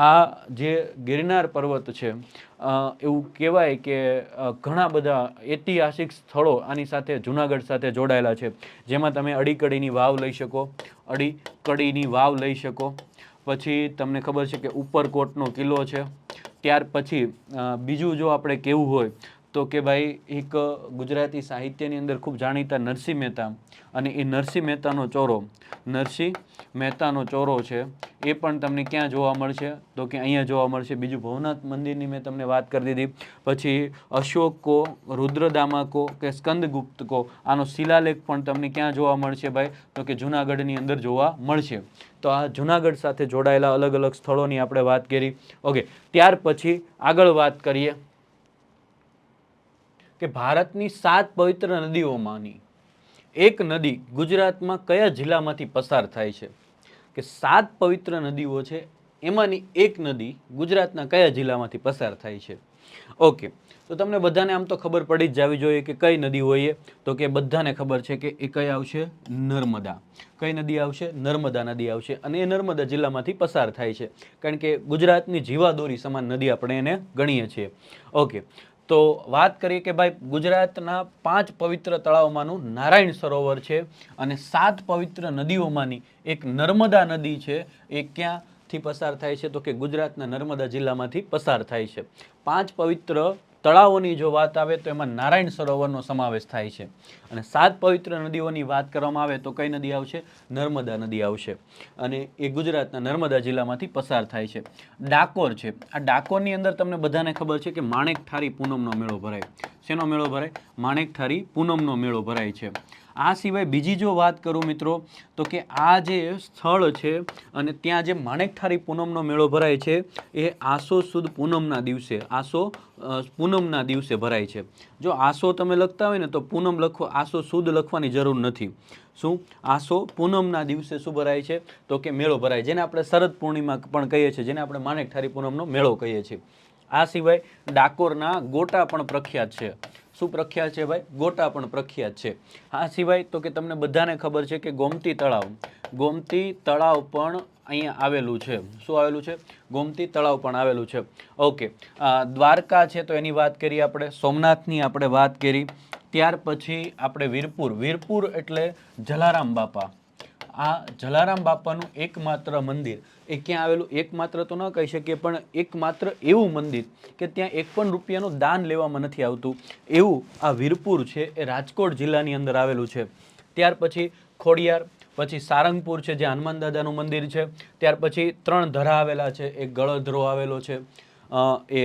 આ જે ગિરનાર પર્વત છે એવું કહેવાય કે ઘણા બધા ઐતિહાસિક સ્થળો આની સાથે જુનાગઢ સાથે જોડાયેલા છે. જેમાં તમે અડીકડીની વાવ લઈ શકો, અડીકડીની વાવ લઈ શકો. પછી તમને ખબર છે કે ઉપરકોટનો કિલ્લો છે. ત્યાર પછી બીજું જો આપણે કહેવું હોય તો કે ભાઈ એક ગુજરાતી સાહિત્યની અંદર ખૂબ જાણીતા નરસિંહ મહેતા, અને એ નરસિંહ મહેતાનો ચોરો, નરસિંહ મહેતાનો ચોરો છે એ પણ તમને ક્યાં જોવા મળશે? તો કે અહીંયા જોવા મળશે. બીજું ભવનાથ મંદિરની મેં તમને વાત કરી દીધી. પછી અશોકો, રુદ્રદામાકો કે સ્કંદગુપ્તકો, આનો શિલાલેખ પણ તમને ક્યાં જોવા મળશે ભાઈ? તો કે જુનાગઢની અંદર જોવા મળશે. તો આ જુનાગઢ સાથે જોડાયેલા અલગ અલગ સ્થળોની આપણે વાત કરી. ઓકે, ત્યાર પછી આગળ વાત કરીએ કે ભારતની 7 પવિત્ર નદીઓમાંની એક નદી ગુજરાતમાં કયા જિલ્લામાંથી પસાર થાય છે? કે 7 પવિત્ર નદીઓ છે, એમાંની એક નદી ગુજરાતના કયા જિલ્લામાંથી પસાર થાય છે? ઓકે, તો તમને બધાને આમ તો ખબર પડી જ જવી જોઈએ કે કઈ નદી હોય. તો કે બધાને ખબર છે કે એ કઈ આવશે? નર્મદા. કઈ નદી આવશે? નર્મદા નદી આવશે. અને એ નર્મદા જિલ્લામાંથી પસાર થાય છે, કારણ કે ગુજરાતની જીવાદોરી સમાન નદી આપણે એને ગણીએ છીએ. ઓકે, તો વાત કરીએ કે ભાઈ ગુજરાતના 5 પવિત્ર તળાવમાંનું નારાયણ સરોવર છે, અને 7 પવિત્ર નદીઓમાંની એક નર્મદા નદી છે. એ ક્યાંથી પસાર થાય છે? તો કે ગુજરાતના નર્મદા જિલ્લામાંથી પસાર થાય છે. 5 પવિત્ર તળાવોની જો વાત આવે તો એમાં નારાયણ સરોવરનો સમાવેશ થાય છે. અને 7 પવિત્ર નદીઓની વાત કરવામાં આવે તો કઈ નદી આવશે? નર્મદા નદી આવશે. અને એ ગુજરાતના નર્મદા જિલ્લામાંથી પસાર થાય છે. ડાકોર છે, આ ડાકોરની અંદર તમને બધાને ખબર છે કે માણેકઠારી પૂનમનો મેળો ભરાય. શેનો મેળો ભરાય? માણેકઠારી પૂનમનો મેળો ભરાય છે. આ સિવાય બીજી જો વાત કરું મિત્રો, તો કે આ જે સ્થળ છે અને ત્યાં જે માણેકઠારી પૂનમનો મેળો ભરાય છે એ આસો સુદ પૂનમના દિવસે, આસો પૂનમના દિવસે ભરાય છે. જો આસો તમે લખતા હોય ને તો પૂનમ લખો, આસો સુદ લખવાની જરૂર નથી. શું? આસો પૂનમના દિવસે શું ભરાય છે? તો કે મેળો ભરાય, જેને આપણે શરદ પૂર્ણિમા પણ કહીએ છીએ, જેને આપણે માણેકઠારી પૂનમનો મેળો કહીએ છીએ. આ સિવાય ડાકોરના ગોટા પણ પ્રખ્યાત છે. શું પ્રખ્યાત છે ભાઈ? ગોટા પણ પ્રખ્યાત છે. આ સિવાય તો કે તમને બધાને ખબર છે કે ગોમતી તળાવ, ગોમતી તળાવ પણ અહીંયા આવેલું છે. શું આવેલું છે? ગોમતી તળાવ પણ આવેલું છે. ઓકે, દ્વારકા છે તો એની વાત કરી આપણે, સોમનાથની આપણે વાત કરી. ત્યાર પછી આપણે વીરપુર, વીરપુર એટલે જલારામ બાપા. આ જલારામ બાપાનું એકમાત્ર મંદિર એ ક્યાં આવેલું? એકમાત્ર તો ન કહી શકીએ, પણ એકમાત્ર એવું મંદિર કે ત્યાં 1 પણ રૂપિયાનું દાન લેવામાં નથી આવતું, એવું આ વીરપુર છે એ રાજકોટ જિલ્લાની અંદર આવેલું છે. ત્યાર પછી ખોડિયાર, પછી સારંગપુર છે જ્યાં હનુમાન દાદાનું મંદિર છે. ત્યાર પછી 3 ધરા આવેલા છે. એક ગળધરો આવેલો છે, એ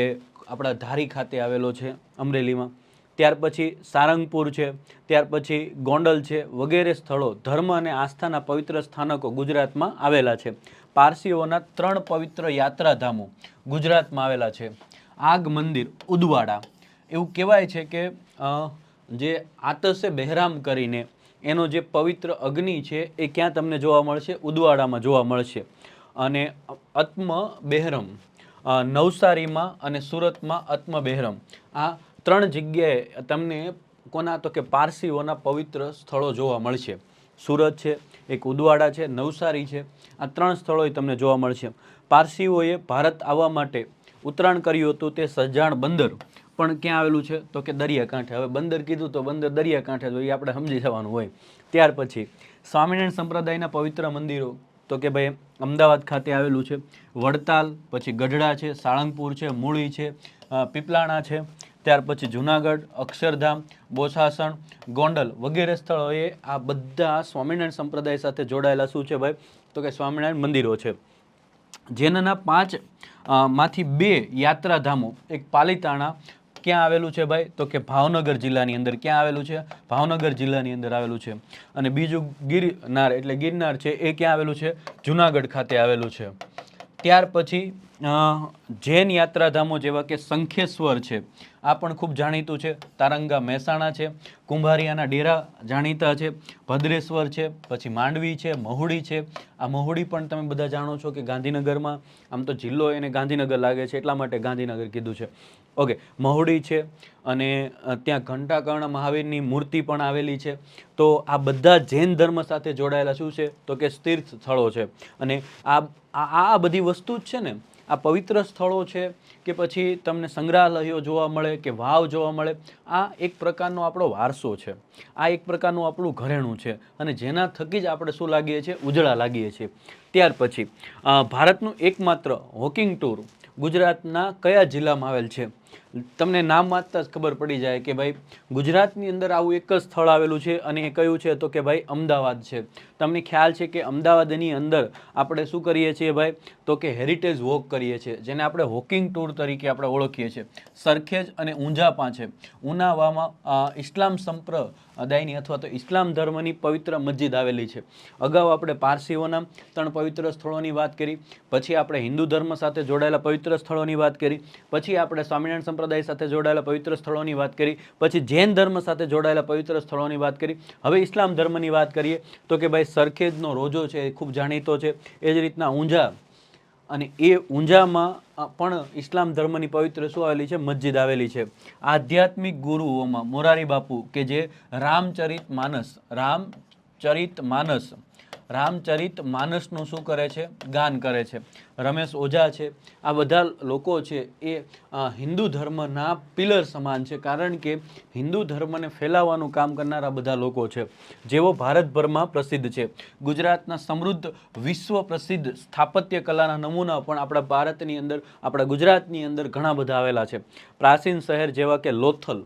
આપણા ધારી ખાતે આવેલો છે અમરેલીમાં. ત્યાર પછી સારંગપુર છે, ત્યાર પછી ગોંડલ છે. વગેરે સ્થળો ધર્મ અને આસ્થાના પવિત્ર સ્થાનકો ગુજરાતમાં આવેલા છે. પારસીઓના 3 પવિત્ર યાત્રાધામો ગુજરાતમાં આવેલા છે. આગ મંદિર ઉદવાડા, એવું કહેવાય છે કે જે આતશે બહેરામ કરીને એનો જે પવિત્ર અગ્નિ છે એ ક્યાં તમને જોવા મળશે? ઉદવાડામાં જોવા મળશે. અને આત્મ બહેરમ નવસારીમાં અને સુરતમાં આત્મ બહેરમ, આ 3 જગ્યાએ તમને કોના? તો કે પારસીઓના પવિત્ર સ્થળો જોવા મળશે. સુરત છે, એક ઉદવાડા છે, નવસારી છે. આ 3 સ્થળોએ તમને જોવા મળશે. પારસીઓએ ભારત આવવા માટે ઉતરાણ કર્યું હતું તે સજાણ બંદર પણ ક્યાં આવેલું છે? તો કે દરિયાકાંઠે. હવે બંદર કીધું તો બંદર દરિયાકાંઠે, તો એ આપણે સમજી જવાનું હોય. ત્યાર પછી સ્વામિનારાયણ સંપ્રદાયના પવિત્ર મંદિરો, તો કે ભાઈ અમદાવાદ ખાતે આવેલું છે વડતાલ, પછી ગઢડા છે, સાળંગપુર છે, મૂળી છે, પીપલાણા છે, ત્યાર પછી જુનાગઢ, અક્ષરધામ, બોસાસણ, ગોંડલ વગેરે સ્થળોએ આ બધા સ્વામિનારાયણ સંપ્રદાય સાથે જોડાયેલા શું છે ભાઈ? તો કે સ્વામિનારાયણ મંદિરો છે. જેના 5 માંથી 2 યાત્રાધામો, એક પાલીતાણા ક્યાં આવેલું છે ભાઈ? તો કે ભાવનગર જિલ્લાની અંદર. ક્યાં આવેલું છે? ભાવનગર જિલ્લાની અંદર આવેલું છે. અને બીજું ગિરનાર એટલે ગિરનાર છે એ ક્યાં આવેલું છે? જુનાગઢ ખાતે આવેલું છે. ત્યાર પછી જૈન યાત્રાધામો જેવા કે શંખેશ્વર છે, આ પણ ખૂબ જાણીતું છે. તારંગા મહેસાણા છે, કુંભારિયાના ડેરા જાણીતા છે, ભદ્રેશ્વર છે, પછી માંડવી છે, મહુડી છે. આ મહુડી પણ તમે બધા જાણો છો કે ગાંધીનગરમાં, આમ તો જિલ્લો એને ગાંધીનગર લાગે છે એટલા માટે ગાંધીનગર કીધું છે. ઓકે, મહુડી છે અને ત્યાં ઘંટાકર્ણ મહાવીરની મૂર્તિ પણ આવેલી છે. તો આ બધા જૈન ધર્મ સાથે જોડાયેલા શું છે? તો કે તીર્થ સ્થળો છે. અને આ બધી વસ્તુ જ છે ને, આ પવિત્ર સ્થળો છે કે પછી તમને સંગ્રહાલયો જોવા મળે કે વાવ જોવા મળે, આ એક પ્રકારનો આપણો વારસો છે, આ એક પ્રકારનું આપણું ઘરેણું છે. અને જેના થકી જ આપણે શું લાગીએ છીએ? ઉજળા લાગીએ છીએ. ત્યાર પછી ભારતનું એકમાત્ર વોકિંગ ટૂર ગુજરાતના કયા જિલ્લામાં આવેલ છે? તમને નામ વાંચતા જ ખબર પડી જાય કે ભાઈ ગુજરાતની અંદર આવું એક જ સ્થળ આવેલું છે, અને એ કયું છે? તો કે ભાઈ અમદાવાદ છે. તમને ખ્યાલ છે કે અમદાવાદની અંદર આપણે શું કરીએ છીએ ભાઈ? તો કે હેરિટેજ વોક કરીએ છીએ, જેને આપણે વોકિંગ ટૂર તરીકે આપણે ઓળખીએ છીએ. સરખેજ અને ઊંઝા છે, ઉનાવામાં ઇસ્લામ સંપ્રદાયની અથવા તો ઇસ્લામ ધર્મની પવિત્ર મસ્જિદ આવેલી છે. અગાઉ આપણે પારસીઓના 3 પવિત્ર સ્થળોની વાત કરી, પછી આપણે હિન્દુ ધર્મ સાથે જોડાયેલા પવિત્ર સ્થળોની વાત કરી, પછી આપણે સ્વામિનારાયણ સંપ્રદાય સાથે જોડાયેલા પવિત્ર સ્થળોની વાત કરી, પછી જૈન ધર્મ સાથે જોડાયેલા પવિત્ર સ્થળોની વાત કરી. હવે ઇસ્લામ ધર્મની વાત કરીએ તો કે ભાઈ સરખેજનો રોજો છે એ ખૂબ જાણીતો છે. એ જ રીતના ઊંઝા, અને એ ઊંઝામાં પણ ઇસ્લામ ધર્મની પવિત્ર શું આવેલી છે? મસ્જિદ આવેલી છે. આધ્યાત્મિક ગુરુઓમાં મોરારી બાપુ કે જે રામચરિત માનસનું શું કરે છે? ગાન કરે છે. રમેશ ઓઝા છે. આ બધા લોકો છે એ હિન્દુ ધર્મના પિલર સમાન છે, કારણ કે હિન્દુ ધર્મને ફેલાવવાનું કામ કરનારા બધા લોકો છે, જેઓ ભારતભરમાં પ્રસિદ્ધ છે. ગુજરાતના સમૃદ્ધ વિશ્વ પ્રસિદ્ધ સ્થાપત્ય કલાના નમૂના પણ આપણા ભારતની અંદર, આપણા ગુજરાતની અંદર ઘણા બધા આવેલા છે. પ્રાચીન શહેર જેવા કે લોથલ,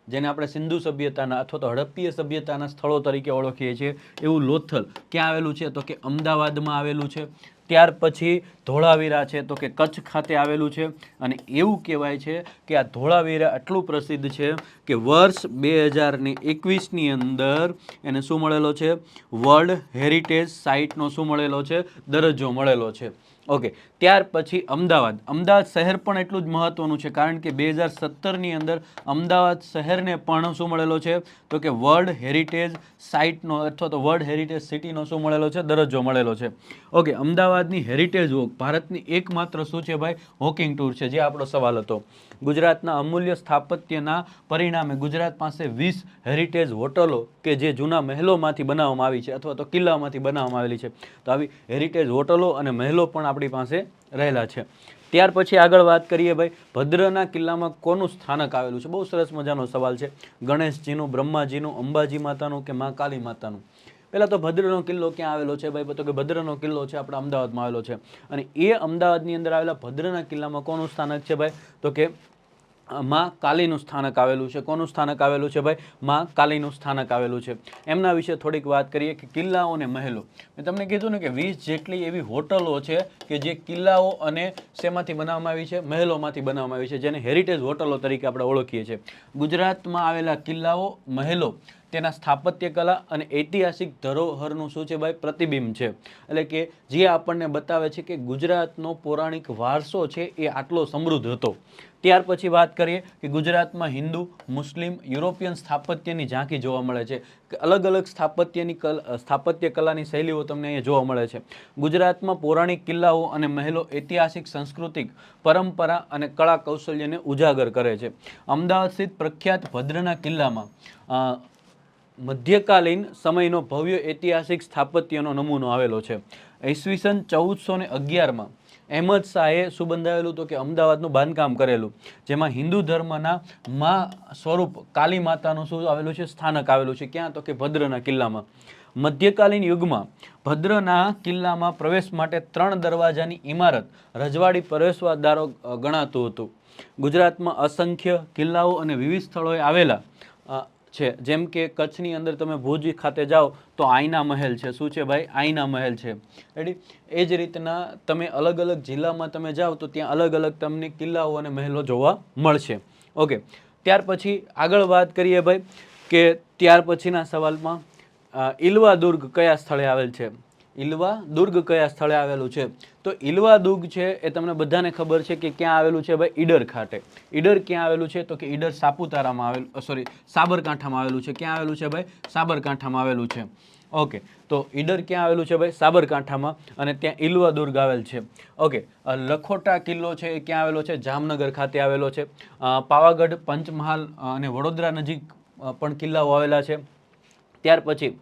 જેને આપણે સિંધુ સભ્યતાના અથવા તો હડપ્પીય સભ્યતાના સ્થળો તરીકે ઓળખીએ છીએ, એવું લોથલ ક્યાં આવેલું છે? તો કે અમદાવાદમાં આવેલું છે. ત્યાર પછી ધોળાવીરા છે, તો કે કચ્છ ખાતે આવેલું છે. અને એવું કહેવાય છે કે આ ધોળાવીરા એટલું પ્રસિદ્ધ છે કે વર્ષ 2021ની અંદર એને શું મળેલો છે? વર્લ્ડ હેરિટેજ સાઇટનો શું મળેલો છે? દરજ્જો મળેલો છે. ઓકે, ત્યાર પછી અમદાવાદ શહેર પણ એટલું જ મહત્વનું છે, કારણ કે 2017ની અંદર અમદાવાદ શહેરને પણ શું મળેલો છે? તો કે વર્લ્ડ હેરિટેજ સાઇટનો અથવા તો વર્લ્ડ હેરિટેજ સિટીનો શું મળેલો છે? દરજ્જો મળેલો છે. ઓકે, અમદાવાદની હેરિટેજ વોક ભારતની એકમાત્ર શું છે ભાઈ? વોકિંગ ટૂર છે, જે આપણો સવાલ હતો. ગુજરાતના અમૂલ્ય સ્થાપત્યના પરિણામે ગુજરાત પાસે 20 હેરિટેજ હોટલો કે જે જૂના મહેલોમાંથી બનાવવામાં આવી છે અથવા તો કિલ્લામાંથી બનાવવામાં આવેલી છે. તો આવી હેરિટેજ હોટલો અને મહેલો પણ આપણી પાસે રહેલા છે. ત્યાર પછી આગળ વાત કરીએ ભાઈ, ભદ્રના કિલ્લામાં કોનું સ્થાનક આવેલું છે? બહુ સરસ મજાનો સવાલ છે. ગણેશજીનું, બ્રહ્માજીનું, અંબાજી માતાનું કે મા કાલી માતાનું? પહેલાં તો ભદ્રનો કિલ્લો ક્યાં આવેલો છે ભાઈ? તો કે ભદ્રનો કિલ્લો છે આપણા અમદાવાદમાં આવેલો છે. અને એ અમદાવાદની અંદર આવેલા ભદ્રના કિલ્લામાં કોનું સ્થાનક છે ભાઈ? તો કે માં કાલીનું સ્થાનક આવેલું છે. કોનું સ્થાનક આવેલું છે ભાઈ? માં કાલીનું સ્થાનક આવેલું છે. એમના વિશે થોડીક વાત કરીએ કે કિલ્લાઓ અને મહેલો. મેં તમને કીધું ને કે 20 જેટલી એવી હોટલો છે કે જે કિલ્લાઓ અને શેમાંથી બનાવવામાં આવી છે? મહેલોમાંથી બનાવવામાં આવી છે, જેને હેરિટેજ હોટલો તરીકે આપણે ઓળખીએ છીએ. ગુજરાતમાં આવેલા કિલ્લાઓ, મહેલો તેના સ્થાપત્ય કલા અને ઐતિહાસિક ધરોહરનું શું છે ભાઈ? પ્રતિબિંબ છે. એટલે કે જે આપણને બતાવે છે કે ગુજરાતનો પૌરાણિક વારસો છે એ આટલો સમૃદ્ધ હતો. ત્યાર પછી વાત કરીએ કે ગુજરાતમાં હિન્દુ, મુસ્લિમ, યુરોપિયન સ્થાપત્યની ઝાંખી જોવા મળે છે. અલગ અલગ સ્થાપત્ય કલાની શૈલીઓ તમને અહીંયા જોવા મળે છે. ગુજરાતમાં પૌરાણિક કિલ્લાઓ અને મહેલો ઐતિહાસિક, સાંસ્કૃતિક પરંપરા અને કળા કૌશલ્યને ઉજાગર કરે છે. અમદાવાદ સ્થિત પ્રખ્યાત ભદ્રના કિલ્લામાં મધ્યકાલીન સમયનો ભવ્ય ઐતિહાસિક સ્થાપત્યનો નમૂનો આવેલો છે. ઈસવીસન 1411માં અહેમદ શાહે શું બંધાવેલું? તો કે અમદાવાદનું બાંધકામ કરેલું, જેમાં હિન્દુ ધર્મના મા સ્વરૂપ કાલી માતાનું શું આવેલું છે? સ્થાનક આવેલું છે. ક્યાં? તો કે ભદ્રના કિલ્લામાં. મધ્યકાલીન યુગમાં ભદ્રના કિલ્લામાં પ્રવેશ માટે 3 દરવાજાની ઇમારત રજવાડી પ્રવેશદ્વારો ગણાતું હતું. ગુજરાતમાં અસંખ્ય કિલ્લાઓ અને વિવિધ સ્થળોએ આવેલા છે, જેમ કે કચ્છની અંદર તમે ભુજ ખાતે જાઓ તો આઈના મહેલ છે. શું છે ભાઈ? આઈના મહેલ છે. રેડી? એ જ રીતના તમે અલગ અલગ જિલ્લામાં તમે જાઓ તો ત્યાં અલગ અલગ તમને કિલ્લાઓ અને મહેલો જોવા મળશે. ઓકે, ત્યાર પછી આગળ વાત કરીએ ભાઈ કે ત્યાર પછીના સવાલમાં ઇલવા દુર્ગ કયા સ્થળે આવેલ છે? ઇલવા દુર્ગ કયા સ્થળે આવેલું છે? તો ઇલવા દુર્ગ છે એ તમને બધાને ખબર છે કે ક્યાં આવેલું છે ભાઈ? ઈડર ખાતે. ઈડર ક્યાં આવેલું છે? તો કે ઈડર સાપુતારામાં આવેલું, સોરી સાબરકાંઠામાં આવેલું છે. ક્યાં આવેલું છે ભાઈ? સાબરકાંઠામાં આવેલું છે. ઓકે, તો ઈડર ક્યાં આવેલું છે ભાઈ? સાબરકાંઠામાં. અને ત્યાં ઇલવા દુર્ગ આવેલ છે. ઓકે, લખોટા કિલ્લો છે એ ક્યાં આવેલો છે? જામનગર ખાતે આવેલો છે. પાવાગઢ, પંચમહાલ અને વડોદરા નજીક પણ કિલ્લાઓ આવેલા છે. ત્યાર પછી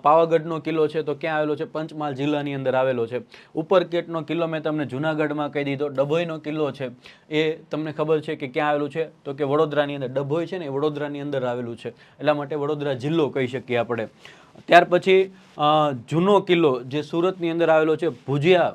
પાવાગઢનો કિલ્લો છે તો ક્યાં આવેલો છે? પંચમહાલ જિલ્લાની અંદર આવેલો છે. ઉપરકેટનો કિલ્લો મેં તમને જુનાગઢમાં કહી દીધો. ડભોઈનો કિલ્લો છે એ તમને ખબર છે કે ક્યાં આવેલું છે? તો કે વડોદરાની અંદર. ડભોઈ છે ને એ વડોદરાની અંદર આવેલું છે, એટલા માટે વડોદરા જિલ્લો કહી શકીએ આપણે. ત્યાર પછી જૂનો કિલ્લો જે સુરતની અંદર આવેલો છે, ભુજિયા,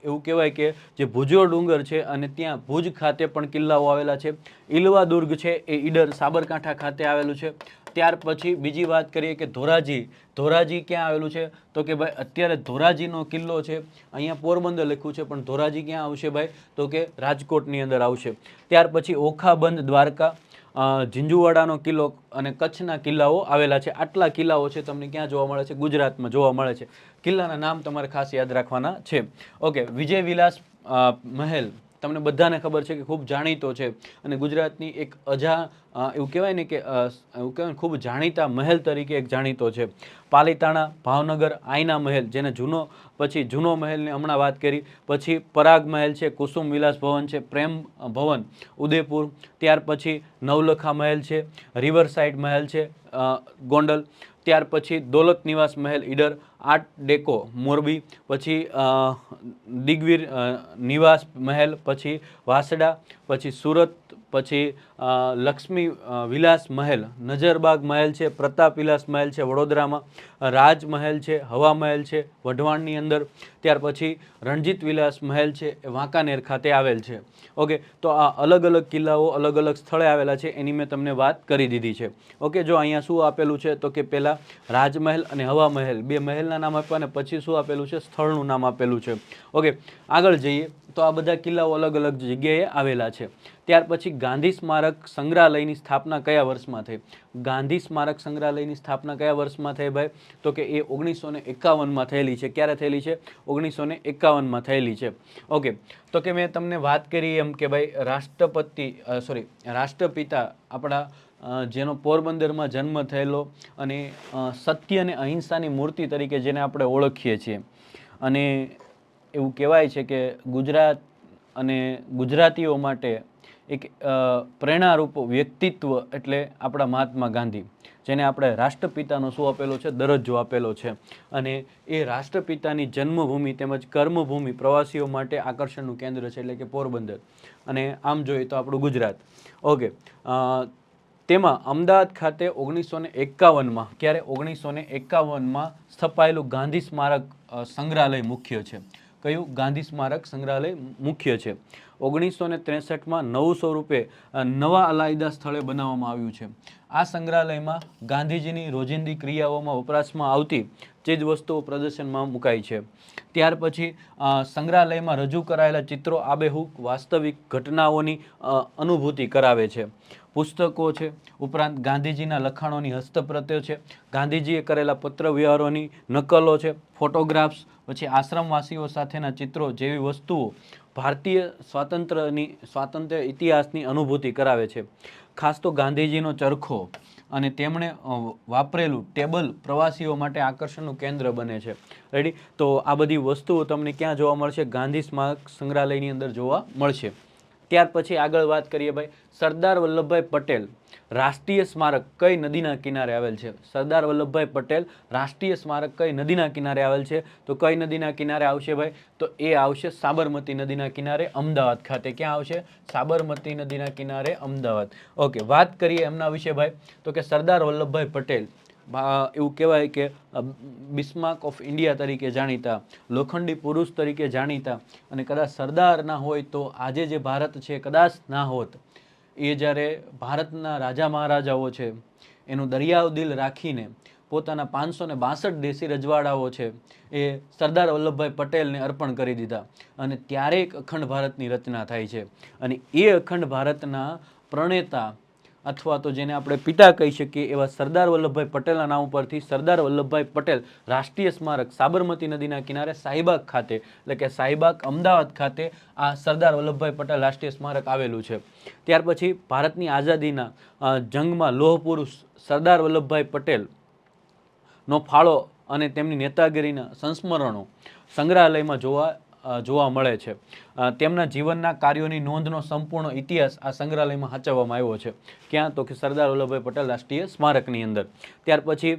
એવું કહેવાય કે જે ભુજિયો ડુંગર છે અને ત્યાં ભુજ ખાતે પણ કિલ્લાઓ આવેલા છે. ઇલવા દુર્ગ છે એ ઈડર સાબરકાંઠા ખાતે આવેલું છે. ત્યાર પછી બીજી વાત કરીએ કે ધોરાજી. ધોરાજી ક્યાં આવેલું છે? તો કે ભાઈ અત્યારે ધોરાજીનો કિલ્લો છે અહીંયા પોરબંદર લખ્યું છે, પણ ધોરાજી ક્યાં આવશે ભાઈ? તો કે રાજકોટની અંદર આવશે. ત્યાર પછી ઓખાબંધ દ્વારકા, ઝીંઝુવાડાનો કિલ્લો અને કચ્છના કિલ્લાઓ આવેલા છે. આટલા કિલ્લાઓ છે તમને ક્યાં જોવા મળે છે? ગુજરાતમાં જોવા મળે છે. કિલ્લાના નામ તમારે ખાસ યાદ રાખવાના છે. ઓકે, વિજય વિલાસ મહેલ તમને બધાને ખબર છે કે ખૂબ જાણીતો છે અને ગુજરાતની એક એવું કહેવાય ને કે એવું કહેવાય ને ખૂબ જાણીતા મહેલ તરીકે એક જાણીતો છે. પાલીતાણા, ભાવનગર, આઈના મહેલ, જેને જૂનો, પછી જૂનો મહેલની હમણાં વાત કરી, પછી પરાગ મહેલ છે, કુસુમ વિલાસ ભવન છે, પ્રેમ ભવન ઉદયપુર, ત્યાર પછી નવલખા મહેલ છે, રિવરસાઇડ મહેલ છે ગોંડલ, ત્યાર પછી દોલત નિવાસ મહેલ ઈડર, આર્ટ ડેકો મોરબી, પછી દિગ્વીર નિવાસ મહેલ, પછી વાસડા, પછી સુરત, પછી લક્ષ્મી વિલાસ મહેલ, નજરબાગ મહેલ છે, પ્રતાપ વિલાસ મહેલ છે વડોદરામાં, રાજમહેલ છે, હવા મહેલ છે વઢવાણની અંદર, ત્યાર પછી રણજીત વિલાસ મહેલ છે એ વાંકાનેર ખાતે આવેલ છે. ઓકે, તો આ અલગ અલગ કિલ્લાઓ અલગ અલગ સ્થળે આવેલા છે એની મેં તમને વાત કરી દીધી છે. ઓકે, જો અહીંયા શું આપેલું છે તો કે પહેલાં રાજમહેલ અને હવા મહેલ, બે મહેલના નામ આપ્યા અને પછી શું આપેલું છે? સ્થળનું નામ આપેલું છે. ઓકે, આગળ જઈએ તો આ બધા કિલ્લાઓ અલગ અલગ જગ્યાએ આવેલા છે. ત્યાર પછી ગાંધી સ્મારક સંગ્રહાલયની સ્થાપના કયા વર્ષમાં થઈ? ગાંધી સ્મારક સંગ્રહાલયની સ્થાપના કયા વર્ષમાં થઈ ભાઈ? તો કે એ 1951માં થયેલી છે. ક્યારે થયેલી છે? 1951માં થયેલી છે. ઓકે, તો કે મેં તમને વાત કરી એમ કે ભાઈ રાષ્ટ્રપિતા આપણા જેનો પોરબંદરમાં જન્મ થયેલો અને સત્ય અને અહિંસાની મૂર્તિ તરીકે જેને આપણે ઓળખીએ છીએ, અને એવું કહેવાય છે કે ગુજરાત અને ગુજરાતીઓ માટે એક પ્રેરણારૂપ વ્યક્તિત્વ એટલે આપણા મહાત્મા ગાંધી, જેને આપણે રાષ્ટ્રપિતાનો શું આપેલો છે? દરજ્જો આપેલો છે. અને એ રાષ્ટ્રપિતાની જન્મભૂમિ તેમજ કર્મભૂમિ પ્રવાસીઓ માટે આકર્ષણનું કેન્દ્ર છે, એટલે કે પોરબંદર. અને આમ જોઈએ તો આપણું ગુજરાત. ઓકે, તેમાં અમદાવાદ ખાતે 1951માં, ક્યારે? 1951માં સ્થપાયેલું ગાંધી સ્મારક સંગ્રહાલય મુખ્ય છે. કયું? ગાંધી સ્મારક સંગ્રહાલય મુખ્ય છે. 1963માં નવું સ્વરૂપે નવા અલાયદા સ્થળે બનાવવામાં આવ્યું છે. આ સંગ્રહાલયમાં ગાંધીજીની રોજિંદી ક્રિયાઓમાં વપરાશમાં આવતી ચીજ વસ્તુઓ પ્રદર્શનમાં મુકાઈ છે. ત્યાર પછી સંગ્રહાલયમાં રજૂ કરાયેલા ચિત્રો આબેહૂબ વાસ્તવિક ઘટનાઓની અનુભૂતિ કરાવે છે. પુસ્તકો છે, ઉપરાંત ગાંધીજીના લખાણોની હસ્તપ્રતો છે, ગાંધીજીએ કરેલા પત્ર વ્યવહારોની નકલો છે, ફોટોગ્રાફ્સ, પછી આશ્રમવાસીઓ સાથેના ચિત્રો જેવી વસ્તુઓ ભારતીય સ્વાતંત્ર્ય ઇતિહાસની અનુભૂતિ કરાવે છે. ખાસ તો ગાંધીજીનો ચરખો અને તેમણે વાપરેલું ટેબલ પ્રવાસીઓ માટે આકર્ષણનું કેન્દ્ર બને છે. રેડી? તો આ બધી વસ્તુઓ તમને ક્યાં જોવા મળશે? ગાંધી સ્મારક સંગ્રહાલયની અંદર જોવા મળશે. ત્યાર પછી આગળ વાત કરીએ ભાઈ સરદાર વલ્લભભાઈ પટેલ. રાષ્ટ્રીય સ્મારક કઈ નદીના કિનારે આવેલ છે? સરદાર વલ્લભભાઈ પટેલ રાષ્ટ્રીય સ્મારક કઈ નદીના કિનારે આવેલ છે? તો કઈ નદીના કિનારે આવશે ભાઈ? તો એ આવશે સાબરમતી નદીના કિનારે અમદાવાદ ખાતે. ક્યાં આવશે? સાબરમતી નદીના કિનારે અમદાવાદ. ઓકે, વાત કરીએ એમના વિશે ભાઈ, તો કે સરદાર વલ્લભભાઈ પટેલ એવું કહેવાય કે બિસ્માર્ક ઓફ ઇન્ડિયા તરીકે જાણીતા, લોખંડી પુરુષ તરીકે જાણીતા, અને કદાચ સરદાર ના હોય તો આજે જે ભારત છે કદાચ ના હોત. એ જ્યારે ભારતના રાજા મહારાજાઓ છે એનું દરિયાવ દિલ રાખીને પોતાના 562 દેશી રજવાડાઓ છે એ સરદાર વલ્લભભાઈ પટેલને અર્પણ કરી દીધા, અને ત્યારે એક અખંડ ભારતની રચના થાય છે. અને એ અખંડ ભારતના પ્રણેતા અથવા તો જેને આપણે પિતા કહી શકીએ એવા સરદાર વલ્લભભાઈ પટેલના નામ ઉપરથી સરદાર વલ્લભભાઈ પટેલ રાષ્ટ્રીય સ્મારક સાબરમતી નદીના કિનારે શાહીબાગ ખાતે, એટલે કે શાહીબાગ અમદાવાદ ખાતે આ સરદાર વલ્લભભાઈ પટેલ રાષ્ટ્રીય સ્મારક આવેલું છે. ત્યાર પછી ભારતની આઝાદીના જંગમાં લોહ પુરુષ સરદાર વલ્લભભાઈ પટેલનો ફાળો અને તેમની નેતાગીરીના સંસ્મરણો સંગ્રહાલયમાં જોવા મળે છે. તેમના જીવનના કાર્યોની નોંધનો સંપૂર્ણ ઇતિહાસ આ સંગ્રહાલયમાં સાચવવામાં આવ્યો છે. ક્યાં? તો કે સરદાર વલ્લભભાઈ પટેલ રાષ્ટ્રીય સ્મારકની અંદર. ત્યાર પછી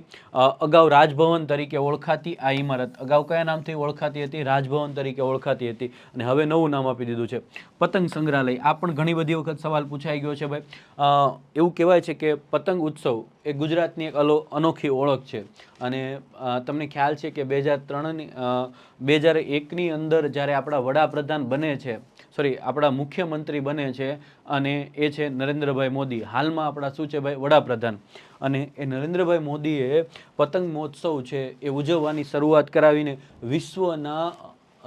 અગાઉ રાજભવન તરીકે ઓળખાતી આ ઇમારત અગાઉ કયા નામથી ઓળખાતી હતી? રાજભવન તરીકે ઓળખાતી હતી, અને હવે નવું નામ આપી દીધું છે પતંગ સંગ્રહાલય. આ પણ ઘણી બધી વખત સવાલ પૂછાઈ ગયો છે ભાઈ. એવું કહેવાય છે કે પતંગ ઉત્સવ એ ગુજરાતની એક અનોખી ઓળખ છે, અને તમને ખ્યાલ છે કે 2001ની અંદર જ્યારે આપણા વડાપ્રધાન બને છે, આપણા મુખ્યમંત્રી બને છે, અને એ છે નરેન્દ્રભાઈ મોદી. હાલમાં આપણા શું છે ભાઈ? વડાપ્રધાન. અને એ નરેન્દ્રભાઈ મોદીએ પતંગ મહોત્સવ છે એ ઉજવવાની શરૂઆત કરાવીને વિશ્વના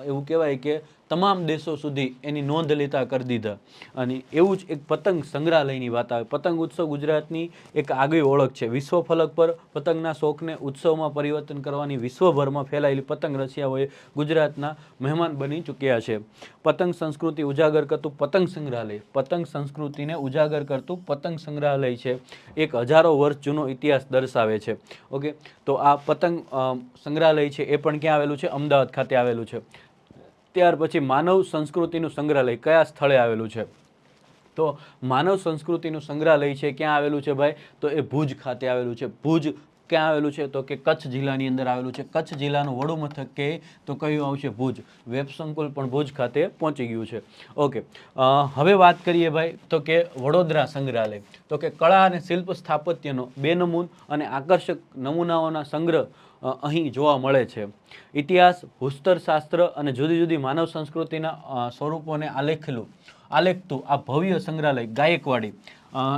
એવું કહેવાય કે તમામ દેશો સુધી એની નોંધ લેતા કરી દીધા. અને એવું જ એક પતંગ સંગ્રહાલયની વાત આવે. પતંગ ઉત્સવ ગુજરાતની એક આગવી ઓળખ છે. વિશ્વ ફલક પર પતંગના શોખને ઉત્સવમાં પરિવર્તન કરવાની વિશ્વભરમાં ફેલાયેલી પતંગ રસિયાઓએ ગુજરાતના મહેમાન બની ચૂક્યા છે. પતંગ સંસ્કૃતિ ઉજાગર કરતું પતંગ સંગ્રહાલય, પતંગ સંસ્કૃતિને ઉજાગર કરતું પતંગ સંગ્રહાલય છે, એક હજારો વર્ષ જૂનો ઇતિહાસ દર્શાવે છે. ઓકે, તો આ પતંગ સંગ્રહાલય છે એ પણ ક્યાં આવેલું છે? અમદાવાદ ખાતે આવેલું છે. ત્યાર પછી માનવ સંસ્કૃતિનું સંગ્રહાલય કયા સ્થળે આવેલું છે? તો માનવ સંસ્કૃતિનું સંગ્રહાલય છે ક્યાં આવેલું છે ભાઈ? તો એ ભુજ ખાતે આવેલું છે. ભુજ ક્યાં આવેલું છે? તો કે કચ્છ જિલ્લાની અંદર આવેલું છે. કચ્છ જિલ્લાનું વડું મથક કે તો કયું આવશે? ભુજ. વેબ સંકુલ પણ ભુજ ખાતે પહોંચી ગયું છે. ઓકે, હવે વાત કરીએ ભાઈ તો કે વડોદરા સંગ્રહાલય. તો કે કળા અને શિલ્પ સ્થાપત્યનો બેનમૂન અને આકર્ષક નમૂનાઓના સંગ્રહ અહીં જોવા મળે છે. ઇતિહાસ, ભૂસ્તરશાસ્ત્ર અને જુદી જુદી માનવ સંસ્કૃતિના સ્વરૂપોને આલેખતું આ ભવ્ય સંગ્રહાલય ગાયકવાડી.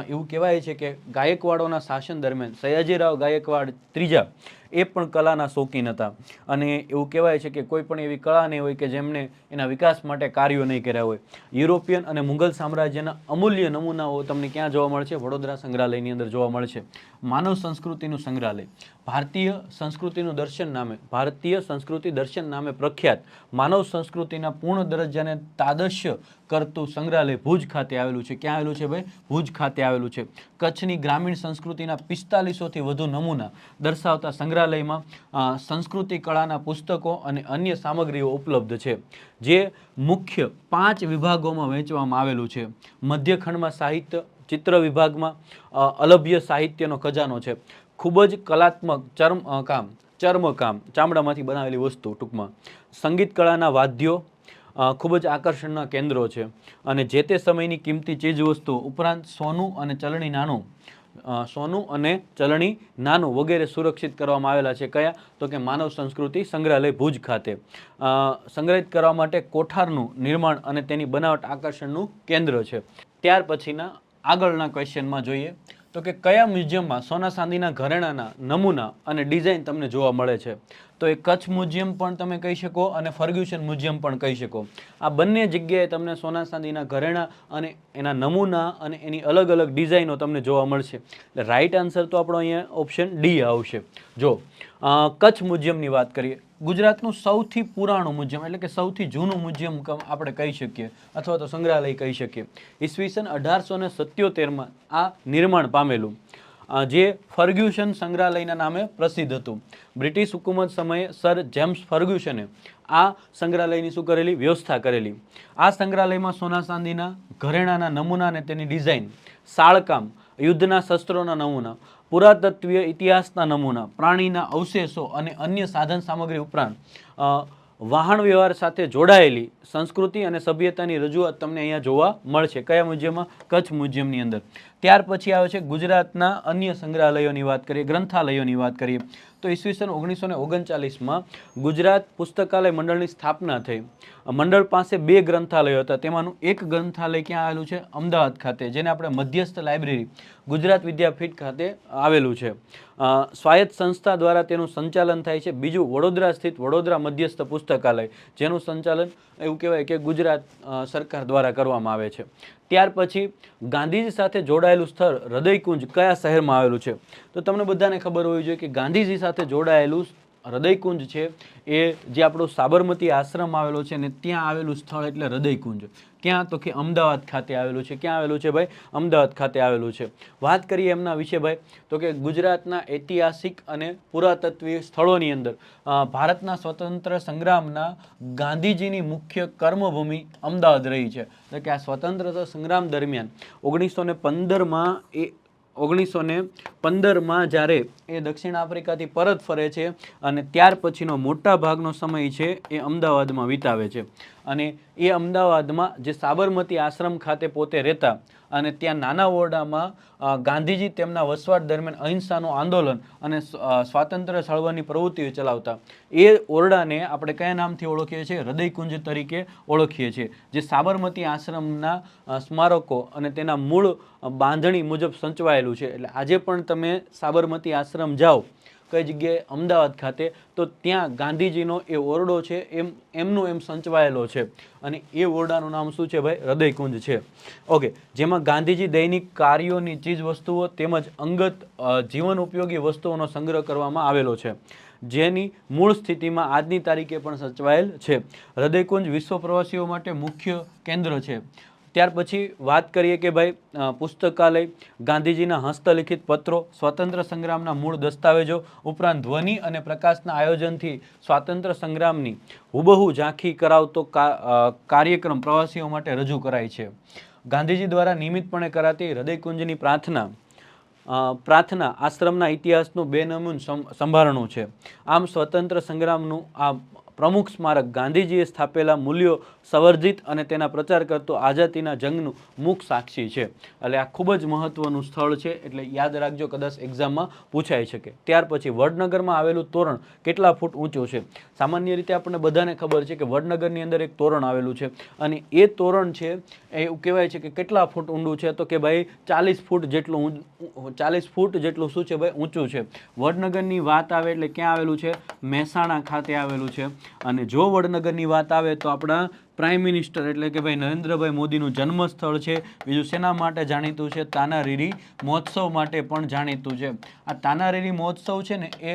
એવું કહેવાય છે કે ગાયકવાડોના શાસન દરમિયાન સયાજીરાવ ગાયકવાડ ત્રીજા એ પણ કલાના શોખીન હતા, અને એવું કહેવાય છે કે કોઈ પણ એવી કળા નહીં હોય કે જેમને એના વિકાસ માટે કાર્યો નહીં કર્યા હોય. યુરોપિયન અને મુઘલ સામ્રાજ્યના અમૂલ્ય નમૂનાઓ તમને ક્યાં જોવા મળશે? વડોદરા સંગ્રહાલયની અંદર જોવા મળશે. માનવ સંસ્કૃતિનું સંગ્રહાલય ભારતીય સંસ્કૃતિ દર્શન નામે પ્રખ્યાત માનવ સંસ્કૃતિના પૂર્ણ દરજ્જાને તાદશ્ય કરતું સંગ્રહાલય ભુજ ખાતે આવેલું છે. ક્યાં આવેલું છે ભાઈ? ભુજ ખાતે આવેલું છે. કચ્છની ગ્રામીણ સંસ્કૃતિના 4500થી વધુ નમૂના દર્શાવતા સંગ્રહાલયમાં સંસ્કૃતિ કળાના પુસ્તકો અને અન્ય સામગ્રીઓ ઉપલબ્ધ છે, જે મુખ્ય 5 વિભાગોમાં વહેંચવામાં આવેલું છે. મધ્યખંડમાં સાહિત્ય, ચિત્ર વિભાગમાં અલભ્ય સાહિત્યનો ખજાનો છે. ખૂબ જ કલાત્મક ચર્મકામ, ચામડામાંથી બનાવેલી વસ્તુ, ટૂંકમાં સંગીત કળાના વાદ્યો ખૂબ જ આકર્ષણના કેન્દ્રો છે, અને જે તે સમયની કિંમતી ચીજ વસ્તુઓ ઉપરાંત સોનું અને ચલણી નાણું વગેરે સુરક્ષિત કરવામાં આવેલા છે. કયા? તો કે માનવ સંસ્કૃતિ સંગ્રહાલય ભુજ ખાતે. સંગ્રહિત કરવા માટે કોઠારનું નિર્માણ અને તેની બનાવટ આકર્ષણનું કેન્દ્ર છે. ત્યાર પછીના આગળના ક્વેશ્ચનમાં જોઈએ તો કે કયા મ્યુઝિયમમાં સોના ચાંદીના ઘરેણાના નમૂના અને ડિઝાઇન તમને જોવા મળે છે? તો એ કચ્છ મ્યુઝિયમ પણ તમે કહી શકો અને ફર્ગ્યુસન મ્યુઝિયમ પણ કહી શકો. આ બંને જગ્યાએ તમને સોના ચાંદીના ઘરેણા અને એના નમૂના અને એની અલગ અલગ ડિઝાઇનો તમને જોવા મળશે. એટલે રાઈટ આન્સર તો આપણો અહીંયા ઓપ્શન ડી આવશે. જો કચ્છ મ્યુઝિયમની વાત કરીએ, ગુજરાતનું સૌથી પુરાણું મ્યુઝિયમ એટલે કે સૌથી જૂનું મ્યુઝિયમ આપણે કહી શકીએ, અથવા તો સંગ્રહાલય કહી શકીએ. ઈસવીસન 1877માં આ નિર્માણ પામેલું, જે ફર્ગ્યુસન સંગ્રહાલયના નામે પ્રસિદ્ધ હતું. બ્રિટિશ હુકુમત સમયે સર જેમ્સ ફર્ગ્યુસને આ સંગ્રહાલયની શું કરેલી? વ્યવસ્થા કરેલી. આ સંગ્રહાલયમાં સોના ચાંદીના ઘરેણાના નમૂના અને તેની ડિઝાઇન, શાળકામ યુદ્ધના શસ્ત્રોના નમૂના, પુરાતત્વીય ઇતિહાસના નમૂના, પ્રાણીના અવશેષો અને અન્ય સાધન સામગ્રી ઉપરાંત વાહન વ્યવહાર સાથે જોડાયેલી સંસ્કૃતિ અને સભ્યતાની રજૂઆત તમને અહીંયા જોવા મળશે. કયા મ્યુઝિયમમાં? કચ્છ મ્યુઝિયમની અંદર. ત્યાર પછી આવે છે ગુજરાતના અન્ય સંગ્રહાલયોની વાત કરીએ, ગ્રંથાલયોની વાત કરીએ તો ઈસવીસન 1939માં ગુજરાત પુસ્તકાલય મંડળની સ્થાપના થઈ. મંડળ પાસે 2 ગ્રંથાલયો હતા. તેમાંનું એક ગ્રંથાલય ક્યાં આવેલું છે? અમદાવાદ ખાતે, જેને આપણે મધ્યસ્થ લાઇબ્રેરી ગુજરાત વિદ્યાપીઠ ખાતે આવેલું છે. સ્વાયત્ત સંસ્થા દ્વારા તેનું સંચાલન થાય છે. બીજું વડોદરા સ્થિત વડોદરા મધ્યસ્થ પુસ્તકાલય, જેનું સંચાલન એવું કહેવાય કે ગુજરાત સરકાર દ્વારા કરવામાં આવે છે. ત્યાર પછી ગાંધીજી સાથે જોડાયેલું સ્થળ હૃદયકુંજ કયા શહેરમાં આવેલું છે? તો તમને બધાને ખબર હોવી જોઈએ કે ગાંધીજી સાથે જોડાયેલું હૃદયકુંજ છે એ જે આપણો સાબરમતી આશ્રમ આવેલો છે ને ત્યાં આવેલું સ્થળ એટલે હૃદયકુંજ. ક્યાં? તો કે અમદાવાદ ખાતે આવેલું છે. ક્યાં આવેલું છે ભાઈ? અમદાવાદ ખાતે આવેલું છે. વાત કરીએ એમના વિશે ભાઈ તો કે ગુજરાતના ઐતિહાસિક અને પુરાતત્વીય સ્થળોની અંદર ભારતના સ્વતંત્ર સંગ્રામના ગાંધીજીની મુખ્ય કર્મભૂમિ અમદાવાદ રહી છે. એટલે કે આ સ્વતંત્રતા સંગ્રામ દરમિયાન 1915માં જ્યારે એ દક્ષિણ આફ્રિકાથી પરત ફરે છે અને ત્યાર પછીનો મોટા ભાગનો સમય છે એ અમદાવાદમાં વિતાવે છે. અને એ અમદાવાદમાં જે સાબરમતી આશ્રમ ખાતે પોતે રહેતા અને ત્યાં નાના ઓરડામાં ગાંધીજી તેમના વસવાટ દરમિયાન અહિંસાનું આંદોલન અને સ્વાતંત્ર્ય ચળવળની પ્રવૃત્તિઓ ચલાવતા. એ ઓરડાને આપણે કયા નામથી ઓળખીએ છીએ? હૃદયકુંજ તરીકે ઓળખીએ છીએ, જે સાબરમતી આશ્રમના સ્મારકો અને તેના મૂળ બાંધણી મુજબ સંચવાયેલું છે. એટલે આજે પણ તમે સાબરમતી આશ્રમ જાઓ કઈ જગ્યાએ? અમદાવાદ ખાતે, તો ત્યાં ગાંધીજીનો એ ઓરડો છે એમનો એમ સંચવાયેલો છે અને એ ઓરડાનું નામ શું છે ભાઈ? હૃદયકુંજ છે. ઓકે, જેમાં ગાંધીજી દૈનિક કાર્યોની ચીજ વસ્તુઓ તેમજ અંગત જીવન ઉપયોગી વસ્તુઓનો સંગ્રહ કરવામાં આવેલો છે, જેની મૂળ સ્થિતિમાં આજની તારીખે પણ સચવાયેલ છે. હૃદયકુંજ વિશ્વ પ્રવાસીઓ માટે મુખ્ય કેન્દ્ર છે. ત્યાર પછી વાત કરીએ કે ભાઈ પુસ્તકાલય, ગાંધીજીના હસ્તલિખિત પત્રો, સ્વાતંત્ર્ય સંગ્રામના મૂળ દસ્તાવેજો ઉપરાંત ધ્વનિ અને પ્રકાશના આયોજનથી સ્વાતંત્ર્ય સંગ્રામની હુબહુ ઝાંખી કરાવતો કાર્યક્રમ પ્રવાસીઓ માટે રજૂ કરાય છે. ગાંધીજી દ્વારા નિયમિતપણે કરાતી હૃદયકુંજની પ્રાર્થના આશ્રમના ઇતિહાસનું બેનમૂન સંભારણું છે. આમ સ્વતંત્ર સંગ્રામનું આ પ્રમુખ સ્મારક ગાંધીજીએ સ્થાપેલા મૂલ્યો સંવર્ધિત અને તેના પ્રચાર કરતો આઝાદીના જંગનું મુખ સાક્ષી છે. એટલે આ ખૂબ જ મહત્વનું સ્થળ છે, એટલે યાદ રાખજો, કદાચ એક્ઝામમાં પૂછાઈ શકે. ત્યાર પછી વડનગરમાં આવેલું તોરણ કેટલા ફૂટ ઊંચું છે? સામાન્ય રીતે આપણને બધાને ખબર છે કે વડનગરની અંદર એક તોરણ આવેલું છે અને એ તોરણ છે એવું કહેવાય છે કે કેટલા ફૂટ ઊંડું છે? તો કે ભાઈ 40 ફૂટ જેટલું શું છે ભાઈ? ઊંચું છે. વડનગરની વાત આવે એટલે ક્યાં આવેલું છે? મહેસાણા ખાતે આવેલું છે. અને જો વડનગરની વાત આવે તો આપણા પ્રાઇમ મિનિસ્ટર એટલે કે ભાઈ નરેન્દ્રભાઈ મોદીનું જન્મ સ્થળ છે. બીજું શેના માટે જાણીતું છે? તાનારીરી મહોત્સવ માટે પણ જાણીતું છે. આ તાનારીરી મહોત્સવ છે ને એ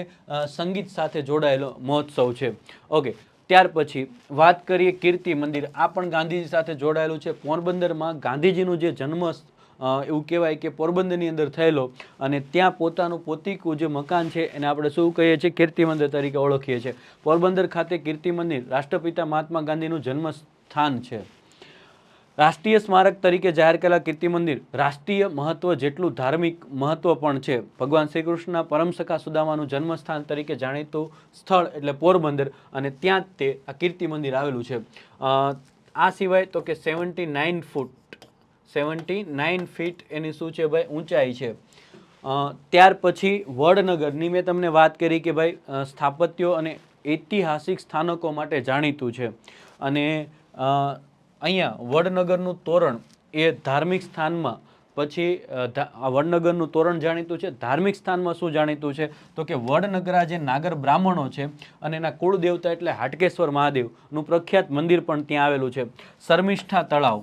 સંગીત સાથે જોડાયેલો મહોત્સવ છે. ઓકે, ત્યાર પછી વાત કરીએ કીર્તિ મંદિર. આ પણ ગાંધીજી સાથે જોડાયેલું છે. પોરબંદરમાં ગાંધીજીનું જે જન્મ એવું કહેવાય કે પોરબંદરની અંદર થયેલો અને ત્યાં પોતાનું પોતીકું જે મકાન છે એને આપણે શું કહીએ છીએ? કીર્તિ મંદિર તરીકે ઓળખીએ છીએ. પોરબંદર ખાતે કીર્તિ મંદિર રાષ્ટ્રપિતા મહાત્મા ગાંધીનું જન્મ સ્થાન છે. રાષ્ટ્રીય સ્મારક તરીકે જાહેર કરેલા કીર્તિ મંદિર રાષ્ટ્રીય મહત્વ જેટલું ધાર્મિક મહત્વ પણ છે. ભગવાન શ્રી કૃષ્ણના પરમ સખા સુદામાનું જન્મસ્થાન તરીકે જાણીતું સ્થળ એટલે પોરબંદર અને ત્યાં તે આ કીર્તિ મંદિર આવેલું છે. આ સિવાય તો કે 79 ફીટ એની શું છે ભાઈ? ઊંચાઈ છે. ત્યાર પછી વડનગરની મેં તમને વાત કરી કે ભાઈ સ્થાપત્યો અને ઐતિહાસિક સ્થાનકો માટે જાણીતું છે. અને અહીંયા વડનગરનું તોરણ એ ધાર્મિક સ્થાનમાં પછી વડનગરનું તોરણ જાણીતું છે. ધાર્મિક સ્થાનમાં શું જાણીતું છે? તો કે વડનગરા જે નાગર બ્રાહ્મણો છે અને એના કુળ દેવતા એટલે હાટકેશ્વર મહાદેવનું પ્રખ્યાત મંદિર પણ ત્યાં આવેલું છે. શર્મિષ્ઠા તળાવ,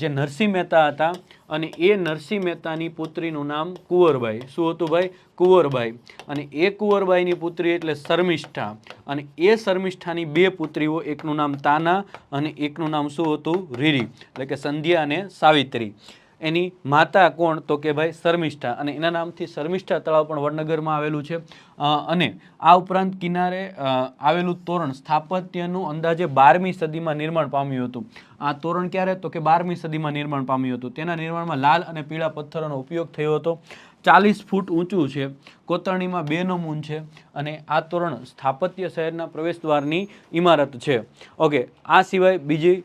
જે નરસિંહ મહેતા હતા અને એ નરસિંહ મહેતાની પુત્રીનું નામ કુંવરબાઈ. શું હતું ભાઈ? કુંવરબાઈ. અને એ કુંવરબાઈની પુત્રી એટલે શર્મિષ્ઠા અને એ શર્મિષ્ઠાની 2 પુત્રીઓ, એકનું નામ તાના અને એકનું નામ શું હતું? રીરી, એટલે કે સંધ્યા અને સાવિત્રી. એની માતા કોણ? તો કે ભાઈ શર્મિષ્ઠા, અને એના નામથી શર્મિષ્ઠા તળાવ પણ વડનગરમાં આવેલું છે. અને આ ઉપરાંત કિનારે આવેલું તોરણ સ્થાપત્યનું અંદાજે 12મી સદીમાં નિર્માણ પામ્યું હતું. આ તોરણ ક્યારે? તો કે 12મી સદીમાં નિર્માણ પામ્યું હતું. તેના નિર્માણમાં લાલ અને પીળા પથ્થરોનો ઉપયોગ થયો હતો. 40 ફૂટ ઊંચું છે, કોતરણીમાં 2 નમૂન છે, અને આ તોરણ સ્થાપત્ય શહેરના પ્રવેશદ્વારની ઇમારત છે. ઓકે, આ સિવાય બીજી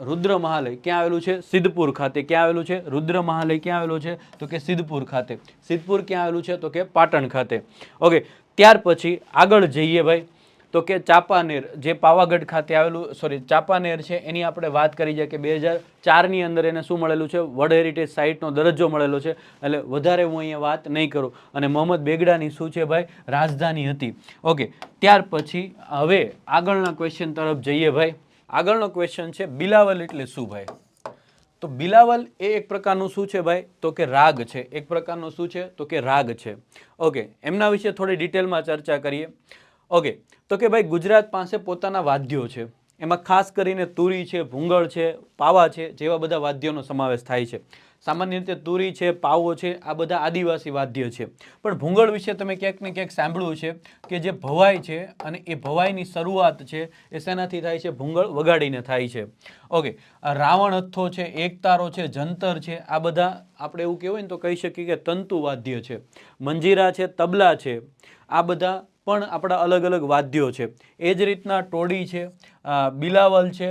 રુદ્ર મહાલય ક્યાં આવેલું છે? સિદ્ધપુર ખાતે. ક્યાં આવેલું છે? રુદ્ર મહાલય ક્યાં આવેલું છે? તો કે સિદ્ધપુર ખાતે. સિદ્ધપુર ક્યાં આવેલું છે? તો કે પાટણ ખાતે. ઓકે, ત્યાર પછી આગળ જઈએ ભાઈ, તો કે ચાંપાનેર જે પાવાગઢ ખાતે આવેલું, ચાંપાનેર છે એની આપણે વાત કરી જાય કે 2004ની અંદર એને શું મળેલું છે? વર્લ્ડ હેરિટેજ સાઇટનો દરજ્જો મળેલો છે. એટલે વધારે હું અહીંયા વાત નહીં કરું. અને મોહમ્મદ બેગડાની શું છે ભાઈ? રાજધાની હતી. ઓકે, ત્યાર પછી હવે આગળના ક્વેશ્ચન તરફ જઈએ ભાઈ. આગળનો ક્વેશ્ચન છે બિલાવલ એટલે શું ભાઈ? તો બિલાવલ એ એક પ્રકારનું શું છે ભાઈ? તો કે રાગ છે. એક પ્રકારનો શું છે? તો કે રાગ છે. ઓકે, એમના વિશે થોડી ડિટેલમાં ચર્ચા કરીએ. ઓકે, તો કે ભાઈ ગુજરાત પાસે પોતાના વાદ્યો છે. એમાં ખાસ કરીને તુરી છે, ભૂંગળ છે, પાવા છે જેવા બધા વાદ્યોનો સમાવેશ થાય છે. સામાન્ય રીતે તુરી છે, પાવો છે, આ બધા આદિવાસી વાદ્ય છે. પણ ભૂંગળ વિશે તમે ક્યાંક ને ક્યાંક સાંભળ્યું છે કે જે ભવાઈ છે, અને એ ભવાઈની શરૂઆત છે એ શેનાથી થાય છે? ભૂંગળ વગાડીને થાય છે. ઓકે, રાવણ હથ્થો છે, એકતારો છે, જંતર છે, આ બધા આપણે એવું કહેવાય ને તો કહી શકીએ કે તંતુ વાદ્ય છે. મંજીરા છે, તબલા છે, આ બધા પણ આપણા અલગ અલગ વાદ્યો છે. એ જ રીતના ટોડી છે, બિલાવલ છે,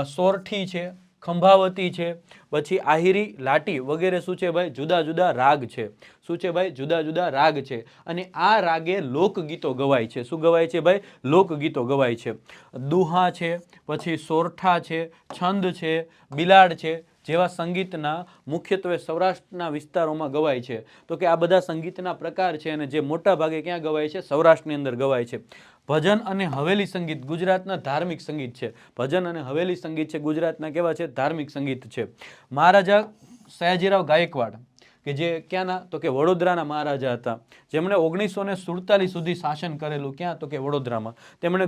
સોરઠી છે, ખંભાવતી છે, પછી આહિરી, લાટી વગેરે શું છે ભાઈ? જુદા જુદા રાગ છે. શું છે ભાઈ? જુદા જુદા રાગ છે. અને આ રાગે લોકગીતો ગવાય છે. શું ગવાય છે ભાઈ? લોકગીતો ગવાય છે. દુહા છે, પછી સોરઠા છે, છંદ છે, બિલાડ છે જેવા સંગીતના મુખ્યત્વે સૌરાષ્ટ્રના વિસ્તારોમાં ગવાય છે. તો કે આ બધા સંગીતના પ્રકાર છે, અને જે મોટા ભાગે ક્યાં ગવાય છે? સૌરાષ્ટ્રની અંદર ગવાય છે. ભજન અને હવેલી સંગીત ગુજરાતના ધાર્મિક સંગીત છે. ભજન અને હવેલી સંગીત છે ગુજરાતના કેવા છે? ધાર્મિક સંગીત છે. મહારાજા સયાજીરાવ ગાયકવાડ કે જે ક્યાંના? તો કે વડોદરાના મહારાજા હતા, જેમણે 1947 સુધી શાસન કરેલું. ક્યાં? તો કે વડોદરામાં. તેમણે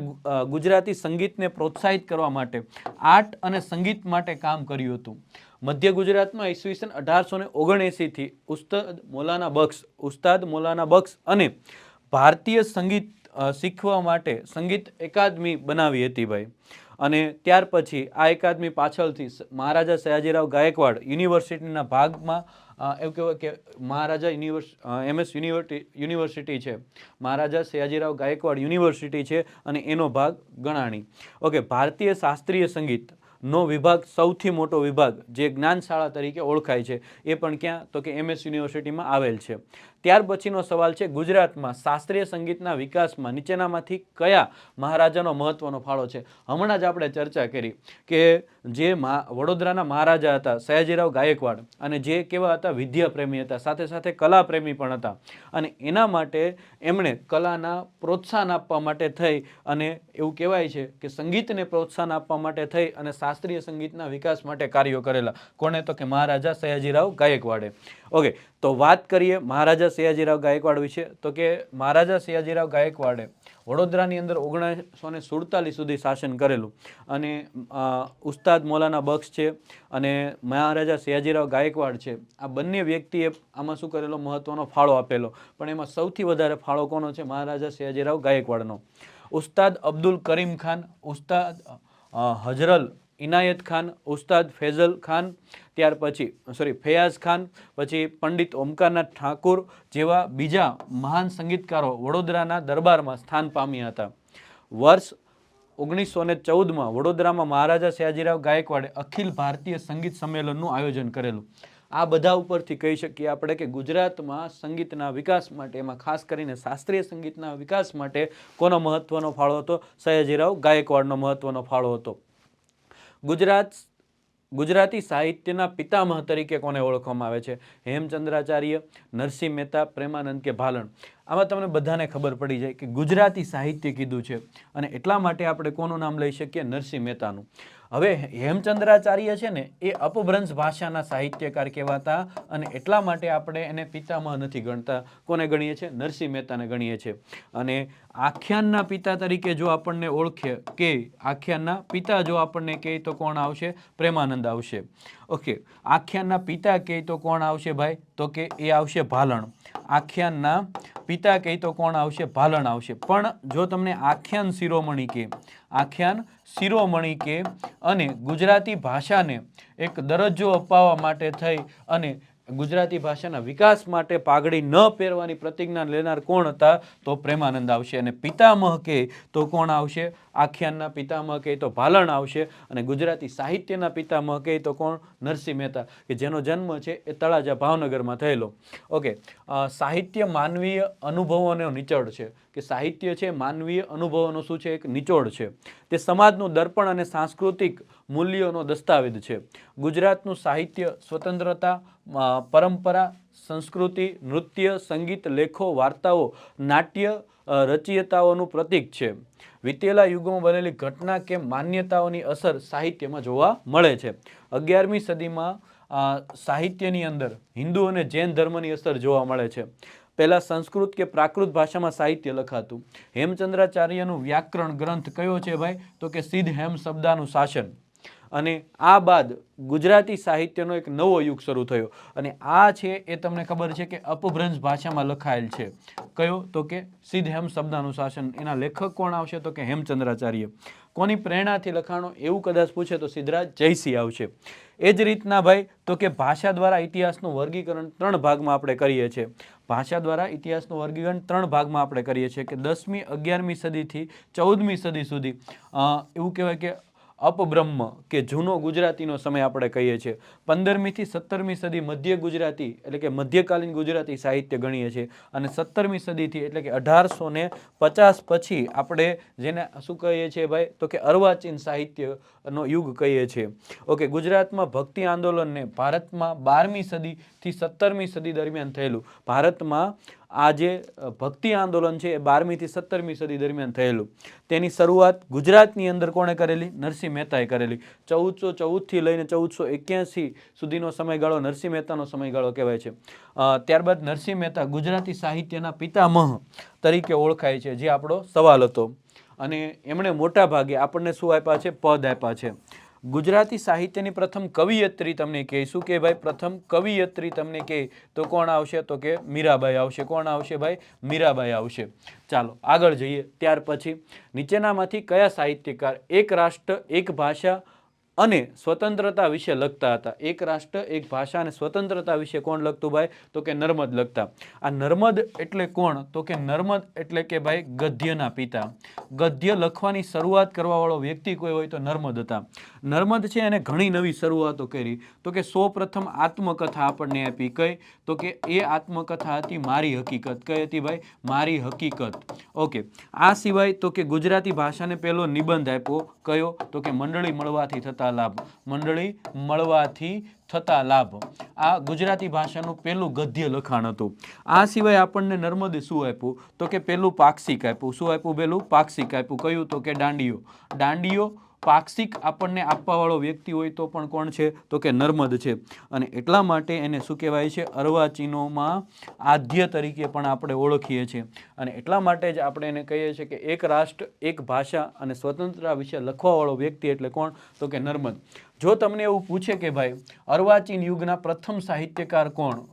ગુજરાતી સંગીતને પ્રોત્સાહિત કરવા માટે, આર્ટ અને સંગીત માટે કામ કર્યું હતું. મધ્ય ગુજરાતમાં ઈસવીસન 1879થી ઉસ્તાદ મોલાના બક્ષ અને ભારતીય સંગીત શીખવા માટે સંગીત એકાદમી બનાવી હતી ભાઈ. અને ત્યાર પછી આ એકાદમી પાછળથી મહારાજા સયાજીરાવ ગાયકવાડ યુનિવર્સિટીના ભાગમાં એવું કહેવાય કે મહારાજા MS યુનિવર્સિટી છે, મહારાજા સયાજીરાવ ગાયકવાડ યુનિવર્સિટી છે, અને એનો ભાગ ગણાણી. ઓકે, ભારતીય શાસ્ત્રીય સંગીત નો વિભાગ, સૌથી મોટો વિભાગ જે જ્ઞાનશાળા તરીકે ઓળખાય છે, એ પણ ક્યાં? તો કે MS યુનિવર્સિટીમાં આવેલ છે. ત્યાર પછીનો સવાલ છે ગુજરાતમાં શાસ્ત્રીય સંગીતના વિકાસમાં નીચેનામાંથી કયા મહારાજાનો મહત્વનો ફાળો છે? હમણાં જ આપણે ચર્ચા કરી કે જે વડોદરાના મહારાજા હતા સયાજીરાવ ગાયકવાડ, અને જે કેવા હતા? વિદ્યાપ્રેમી હતા, સાથે સાથે કલાપ્રેમી પણ હતા. અને એના માટે એમણે કલાના પ્રોત્સાહન આપવા માટે થઈ, અને એવું કહેવાય છે કે સંગીતને પ્રોત્સાહન આપવા માટે થઈ અને શાસ્ત્રીય સંગીતના વિકાસ માટે કાર્યો કરેલા. કોને? તો કે મહારાજા સયાજીરાવ ગાયકવાડે. ઓકે, તો વાત કરીએ મહારાજા સયાજીરાવ ગાયકવાડ વિશે. તો કે મહારાજા સયાજીરાવ ગાયકવાડે વડોદરાની અંદર 1947 સુધી શાસન કરેલું. અને ઉસ્તાદ મોલાના બક્ષ છે અને મહારાજા સયાજીરાવ ગાયકવાડ છે, આ બંને વ્યક્તિએ આમાં શું કરેલો? મહત્વનો ફાળો આપેલો. પણ એમાં સૌથી વધારે ફાળો કોનો છે? મહારાજા સયાજીરાવ ગાયકવાડનો. ઉસ્તાદ અબ્દુલ કરીમ ખાન, ઉસ્તાદ હજરલ ઇનાયત ખાન, ઉસ્તાદ ફેઝલ ખાન, ત્યાર પછી ફૈયાઝ ખાન, પછી પંડિત ઓમકારનાથ ઠાકુર જેવા બીજા મહાન સંગીતકારો વડોદરાના દરબારમાં સ્થાન પામ્યા હતા. વર્ષ 1914માં વડોદરામાં મહારાજા સયાજીરાવ ગાયકવાડે અખિલ ભારતીય સંગીત સંમેલનનું આયોજન કરેલું. આ બધા ઉપરથી કહી શકીએ આપણે કે ગુજરાતમાં સંગીતના વિકાસ માટે, એમાં ખાસ કરીને શાસ્ત્રીય સંગીતના વિકાસ માટે કોનો મહત્વનો ફાળો હતો? સયાજીરાવ ગાયકવાડનો મહત્વનો ફાળો હતો. ગુજરાતી સાહિત્યના પિતામહ તરીકે કોને ઓળખવામાં આવે છે? હેમચંદ્રાચાર્ય, નરસિંહ મહેતા, પ્રેમાનંદ કે ભાલણ? આમાં તમને બધાને ખબર પડી જાય કે ગુજરાતી સાહિત્ય કીધું છે, અને એટલા માટે આપણે કોનું નામ લઈ શકીએ? નરસિંહ મહેતાનું. હવે હેમચંદ્રાચાર્ય છે ને એ અપભ્રંશ ભાષાના સાહિત્યકાર કહેવાતા અને એટલા માટે આપણે એને પિતામહ નથી ગણતા. કોને ગણીએ છીએ? નરસિંહ મહેતાને ગણીએ છીએ. અને આખ્યાનના પિતા તરીકે જો આપણને ઓળખે કે આખ્યાનના પિતા જો આપણને કહે તો કોણ આવશે? પ્રેમાનંદ આવશે. ઓકે, આખ્યાનના પિતા કહે તો કોણ આવશે ભાઈ? તો કે એ આવશે ભાલણ. આખ્યાનના પિતા કહે તો કોણ આવશે? ભાલણ આવશે. પણ જો તમને આખ્યાન શિરોમણી કે આખ્યાન શિરોમણી કે અને ગુજરાતી ભાષાને એક દરજ્જો અપાવવા માટે થઈ અને ગુજરાતી ભાષાના વિકાસ માટે પાઘડી ન પહેરવાની પ્રતિજ્ઞા લેનાર કોણ હતા? તો પ્રેમાનંદ આવશે. અને પિતામહ કે તો કોણ આવશે? આખ્યાનના પિતામહ કે તો ભાલણ આવશે. અને ગુજરાતી સાહિત્યના પિતામહ કે તો કોણ? નરસિંહ મહેતા, કે જેનો જન્મ છે એ તળાજા ભાવનગરમાં થયેલો. ઓકે, સાહિત્ય માનવીય અનુભવોનો નિચોડ છે, કે સાહિત્ય છે માનવીય અનુભવોનો શું છે? એક નિચોડ છે. તે સમાજનું દર્પણ અને સાંસ્કૃતિક મૂલ્યોનો દસ્તાવેજ છે. ગુજરાતનું સાહિત્ય સ્વતંત્રતા, પરંપરા, સંસ્કૃતિ, નૃત્ય, સંગીત, લેખો, વાર્તાઓ, નાટ્ય, રચયિતાઓનું પ્રતીક છે. વીતેલા યુગોમાં બનેલી ઘટના કે માન્યતાઓની અસર સાહિત્યમાં જોવા મળે છે. 11મી સદીમાં સાહિત્યની અંદર હિન્દુ અને જૈન ધર્મની અસર જોવા મળે છે. પહેલા સંસ્કૃત કે પ્રાકૃત ભાષામાં સાહિત્ય લખાતું. હેમચંદ્રાચાર્યનું વ્યાકરણ ગ્રંથ કયો છે ભાઈ? તો કે સિદ્ધ હેમ શબ્દાનું શાસન. અને આ બાદ ગુજરાતી સાહિત્યનો એક નવો યુગ શરૂ થયો. અને આ છે એ તમને ખબર છે કે અપભ્રંશ ભાષામાં લખાયેલ છે. કયો? તો કે સિદ્ધ હેમ શબ્દાનું શાસન. એના લેખક કોણ આવશે? તો કે હેમચંદ્રાચાર્ય. કોની પ્રેરણાથી લખાણો? એવું કદાચ પૂછે તો સિદ્ધરાજ જયસિંહ આવશે. એ જ રીતના ભાઈ તો કે ભાષા દ્વારા ઇતિહાસનું વર્ગીકરણ 3 ભાગમાં આપણે કરીએ છીએ. ભાષા દ્વારા ઇતિહાસનું વર્ગીકરણ 3 ભાગમાં આપણે કરીએ છીએ, કે 10મી 11મી સદીથી 14મી સદી સુધી એવું કહેવાય કે અપબ્રહ્મ કે જૂનો ગુજરાતીનો સમય આપણે કહીએ છીએ. 15મી થી 17મી સદી મધ્ય ગુજરાતી એટલે કે મધ્યકાલીન ગુજરાતી સાહિત્ય ગણીએ છીએ. અને 17મી સદીથી એટલે કે 1850 પછી આપણે જેને શું કહીએ છીએ ભાઈ? તો કે અર્વાચીન સાહિત્યનો યુગ કહીએ છીએ. ઓકે, ગુજરાતમાં ભક્તિ આંદોલનને ભારતમાં 12મી સદીથી 17મી સદી દરમિયાન થયેલું. ભારતમાં આ જે ભક્તિ આંદોલન છે એ 12મી થી 17મી સદી દરમિયાન થયેલું. તેની શરૂઆત ગુજરાતની અંદર કોણે કરેલી? નરસિંહ મહેતાએ કરેલી. 1414થી લઈને 1481 સુધીનો સમયગાળો નરસિંહ મહેતાનો સમયગાળો કહેવાય છે. ત્યારબાદ નરસિંહ મહેતા ગુજરાતી સાહિત્યના પિતામહ તરીકે ઓળખાય છે, જે આપણો સવાલ હતો. અને એમણે મોટા ભાગે આપણને શું આપ્યા છે? પદ આપ્યા છે. ગુજરાતી સાહિત્યની પ્રથમ કવિયત્રી તમને કહીશું કે ભાઈ પ્રથમ કવિયત્રી તમને કહે તો કોણ આવશે? તો કે મીરાબાઈ આવશે. કોણ આવશે ભાઈ? મીરાબાઈ આવશે. ચાલો આગળ જઈએ. ત્યાર પછી નીચેનામાંથી કયા સાહિત્યકાર એક રાષ્ટ્ર એક ભાષા અને સ્વતંત્રતા વિશે લખતા હતા? એક રાષ્ટ્ર એક ભાષા અને સ્વતંત્રતા વિશે કોણ લખતું ભાઈ? તો કે નર્મદ લખતા. આ નર્મદ એટલે કોણ? તો કે નર્મદ એટલે કે ભાઈ ગદ્યના પિતા. ગદ્ય લખવાની શરૂઆત કરવા વાળો વ્યક્તિ કોઈ હોય તો નર્મદ હતા. નર્મદ છે એને ઘણી નવી શરૂઆતો કરી. તો કે સૌપ્રથમ આત્મકથા આપણને આપી. કઈ? તો કે એ આત્મકથા હતી મારી હકીકત. કઈ હતી ભાઈ? મારી હકીકત. ઓકે, આ સિવાય તો કે ગુજરાતી ભાષાને પહેલો નિબંધ આપ્યો. કયો? તો કે મંડળી મળવાથી થતા લાભ. મંડળી મળવાથી થતા લાભ. આ ગુજરાતી ભાષાનું પહેલું ગદ્ય લખાણ હતું. આ સિવાય આપણને નર્મદે શું આપ્યું? તો કે પહેલું પાક્ષિક આપ્યું. શું આપ્યું? પહેલું પાક્ષિક આપ્યું. કયું? તો કે દાંડિયો. દાંડિયો પાક્ષિક આપણને આપવાવાળો વ્યક્તિ હોય તો પણ કોણ છે? તો કે નર્મદ છે. અને એટલા માટે એને શું કહેવાય છે? અર્વાચીનોમાં આદ્ય તરીકે પણ આપણે ઓળખીએ છીએ. અને એટલા માટે જ આપણે એને કહીએ છીએ કે એક રાષ્ટ્ર એક ભાષા અને સ્વતંત્રતા વિશે લખવાવાળો વ્યક્તિ એટલે કોણ? તો કે નર્મદ. જો તમને એવું પૂછે કે ભાઈ અર્વાચીન યુગના પ્રથમ સાહિત્યકાર કોણ?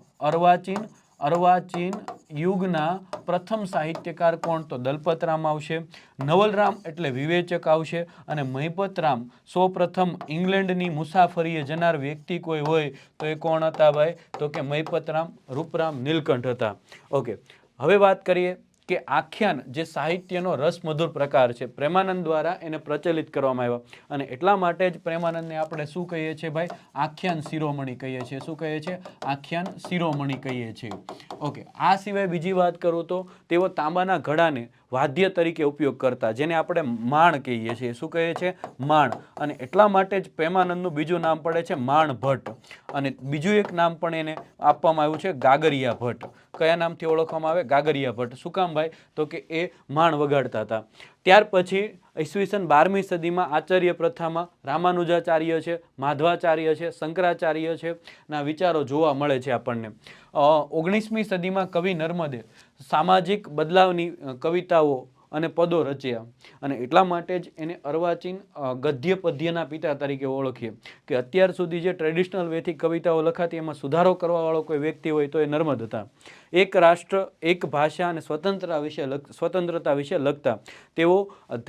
અર્વાચીન યુગના પ્રથમ સાહિત્યકાર કોણ? તો દલપતરામ આવશે. નવલરામ એટલે વિવેચક આવશે. અને મહિપતરામ સૌપ્રથમ ઇંગ્લેન્ડની મુસાફરીએ જનાર વ્યક્તિ કોઈ હોય તો એ કોણ હતા ભાઈ? તો કે મહિપતરામ રૂપરામ નીલકંઠ હતા. ઓકે, હવે વાત કરીએ કે આખ્યાન જે સાહિત્યનો રસમધુર પ્રકાર છે, પ્રેમાનંદ દ્વારા એને પ્રચલિત કરવામાં આવ્યા. અને એટલા માટે જ પ્રેમાનંદને આપણે શું કહીએ છીએ ભાઈ? આખ્યાન શિરોમણી કહીએ છીએ. શું કહીએ છીએ? આખ્યાન શિરોમણી કહીએ છીએ. ઓકે, આ સિવાય બીજી વાત કરું તો તેઓ તાંબાના ઘડાને વાદ્ય તરીકે ઉપયોગ કરતા, જેને આપણે માણ કહીએ છીએ. શું કહીએ છીએ? માણ. અને એટલા માટે જ પ્રેમાનંદનું બીજું નામ પડે છે માણ ભટ્ટ. અને બીજું એક નામ પણ એને આપવામાં આવ્યું છે ગાગરિયા ભટ્ટ. કયા નામથી ઓળખવામાં આવે? ગાગરિયા ભટ્ટ. શું કામ ભાઈ? તો કે એ માણ વગાડતા હતા. ત્યાર પછી ઈસવીસન 12મી સદીમાં આચાર્ય પ્રથામાં રામાનુજાચાર્ય છે, માધવાચાર્ય છે, શંકરાચાર્ય છે ના વિચારો જોવા મળે છે આપણને. 19મી સદીમાં કવિ નર્મદે સામાજિક બદલાવની કવિતાઓ અને પદો રચ્યા અને એટલા માટે જ એને અર્વાચીન ગદ્ય પદ્યના પિતા તરીકે ઓળખીએ કે અત્યાર સુધી જે ટ્રેડિશનલ વેથી કવિતાઓ લખાતી એમાં સુધારો કરવાવાળો કોઈ વ્યક્તિ હોય તો એ નર્મદ હતા. એક રાષ્ટ્ર, એક ભાષા અને સ્વતંત્રતા વિશે લખતા. તેઓ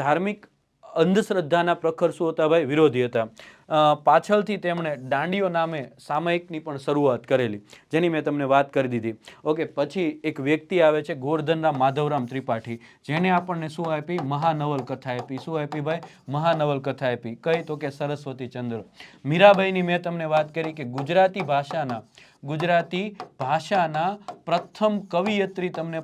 ધાર્મિક અંધશ્રદ્ધાના પ્રખર શું હતા ભાઈ? વિરોધી હતા. પાછળથી તેમણે દાંડીઓ નામે સામયિકની પણ શરૂઆત કરેલી, જેની મેં તમને વાત કરી દીધી. ઓકે, પછી એક વ્યક્તિ આવે છે ગોરધનરામ માધવરામ ત્રિપાઠી, જેને આપણને શું આપી? મહાનવલકથા આપી. શું આપી ભાઈ? મહાનવલકથા આપી. કઈ? તો કે સરસ્વતી ચંદ્ર. મીરાબાઈની મેં તમને વાત કરી કે ગુજરાતી ભાષાના પ્રથમ કવિયત્રી તમને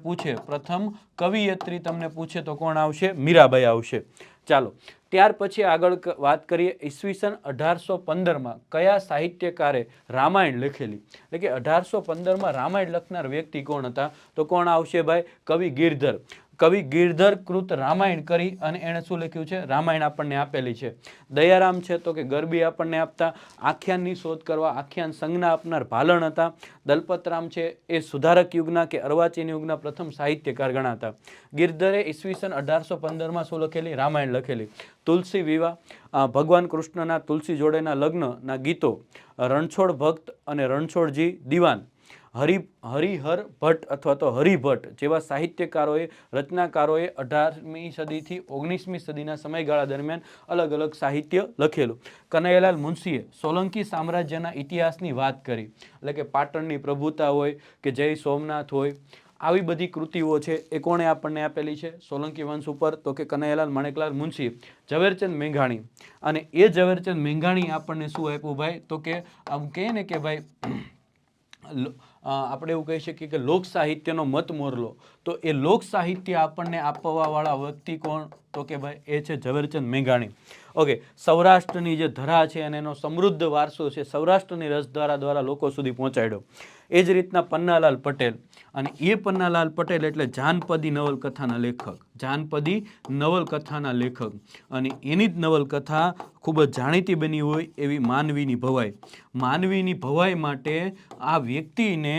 પૂછે તો કોણ આવશે? મીરાબાઈ આવશે. ચાલો, ત્યાર પછી આગળ વાત કરીએ. ઈસવીસન 1815માં કયા સાહિત્યકારે રામાયણ લખેલી? એટલે કે 1815માં રામાયણ લખનાર વ્યક્તિ કોણ હતા? તો કોણ આવશે ભાઈ? કવિ ગિરધર. કવિ ગિરધર કૃત રામાયણ કરી અને એણે શું લખ્યું છે? રામાયણ આપણને આપેલી છે. દયારામ છે તો કે ગરબી આપણને આપતા. આખ્યાનની શોધ કરવા આખ્યાન સંજ્ઞા આપનાર ભાલણ હતા. દલપતરામ છે એ સુધારક યુગના કે અર્વાચીન યુગના પ્રથમ સાહિત્યકાર ગણાતા. ગિરધરે ઈસવીસન 1815માં શું લખેલી? રામાયણ લખેલી. તુલસી વિવાહ, ભગવાન કૃષ્ણના તુલસી જોડેના લગ્નના ગીતો, રણછોડ ભક્ત અને રણછોડજી દિવાન, હરિહર ભટ્ટ અથવા તો હરિભટ્ટ જેવા સાહિત્યકારોએ, રચનાકારોએ 18મી સદીથી 19મી સદીના સમયગાળા દરમિયાન અલગ અલગ સાહિત્ય લખેલું. કનૈયાલાલ મુનશીએ સોલંકી સામ્રાજ્યના ઇતિહાસની વાત કરી, એટલે કે પાટણની પ્રભુતા હોય કે જય સોમનાથ હોય, આવી બધી કૃતિઓ છે એ કોણે આપણને આપેલી છે? સોલંકી વંશ ઉપર, તો કે કનૈયાલાલ માણેકલાલ મુનશી. ઝવેરચંદ મેઘાણી, અને એ ઝવેરચંદ મેઘાણી આપણને શું આપ્યું ભાઈ? તો કે આમ કહે ને કે ભાઈ આપણે એવું કહી શકીએ કે લોક સાહિત્યનો મત મોરલો. તો એ લોક સાહિત્ય આપણને આપવાવાળા વ્યક્તિ કોણ? તો કે ભાઈ એ છે ઝવેરચંદ મેઘાણી. ઓકે, સૌરાષ્ટ્રની જે ધરા છે અને એનો સમૃદ્ધ વારસો છે સૌરાષ્ટ્રની રસધારા દ્વારા લોકો સુધી પહોંચાડ્યો. એ જ રીતના પન્નાલાલ પટેલ, અને એ પન્નાલાલ પટેલ એટલે જાનપદી નવલકથાના લેખક. અને એની જ નવલકથા ખૂબ જ જાણીતી બની હોય એવી માનવીની ભવાઈ. માનવીની ભવાઈ માટે આ વ્યક્તિને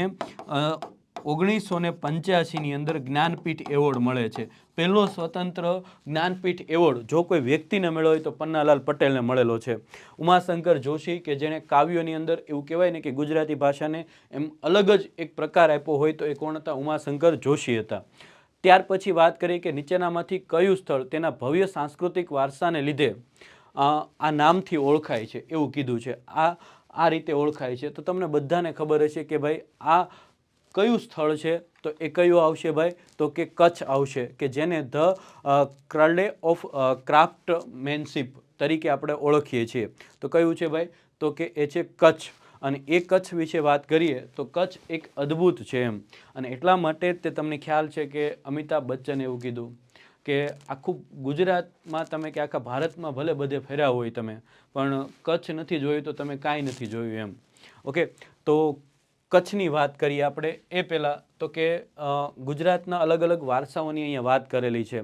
1985ની અંદર જ્ઞાનપીઠ એવોર્ડ મળે છે. પહેલો સ્વતંત્ર જ્ઞાનપીઠ એવોર્ડ જો કોઈ વ્યક્તિને મળ્યો હોય તો પન્નાલાલ પટેલને મળેલો છે. ઉમાશંકર જોશી, કે જેણે કાવ્યોની અંદર એવું કહેવાય ને કે ગુજરાતી ભાષાને એમ અલગ જ એક પ્રકાર આપ્યો હોય તો એ કોણ હતા? ઉમાશંકર જોશી હતા. ત્યાર પછી વાત કરીએ કે નીચેનામાંથી કયું સ્થળ તેના ભવ્ય સાંસ્કૃતિક વારસાને લીધે આ નામથી ઓળખાય છે? એવું કીધું છે. આ રીતે ઓળખાય છે. તો તમને બધાને ખબર હશે કે ભાઈ આ કયું સ્થળ છે? તો એ કયું આવશે ભાઈ? તો કે કચ્છ આવશે, કે જેને ધ ક્રડે ઓફ ક્રાફ્ટમેનશિપ તરીકે આપણે ઓળખીએ છીએ. તો કયું છે ભાઈ? તો કે એ છે કચ્છ. અને એ કચ્છ વિશે વાત કરીએ તો કચ્છ એક અદ્ભુત છે એમ, અને એટલા માટે તે તમને ખ્યાલ છે કે અમિતાભ બચ્ચને એવું કીધું કે આખું ગુજરાતમાં તમે કે આખા ભારતમાં ભલે બધે ફર્યા હોય તમે, પણ કચ્છ નથી જોયું તો તમે કાંઈ નથી જોયું એમ. ઓકે, તો કચ્છની વાત કરીએ આપણે એ પહેલાં તો કે ગુજરાતના અલગ અલગ વારસાઓની અહીંયા વાત કરેલી છે.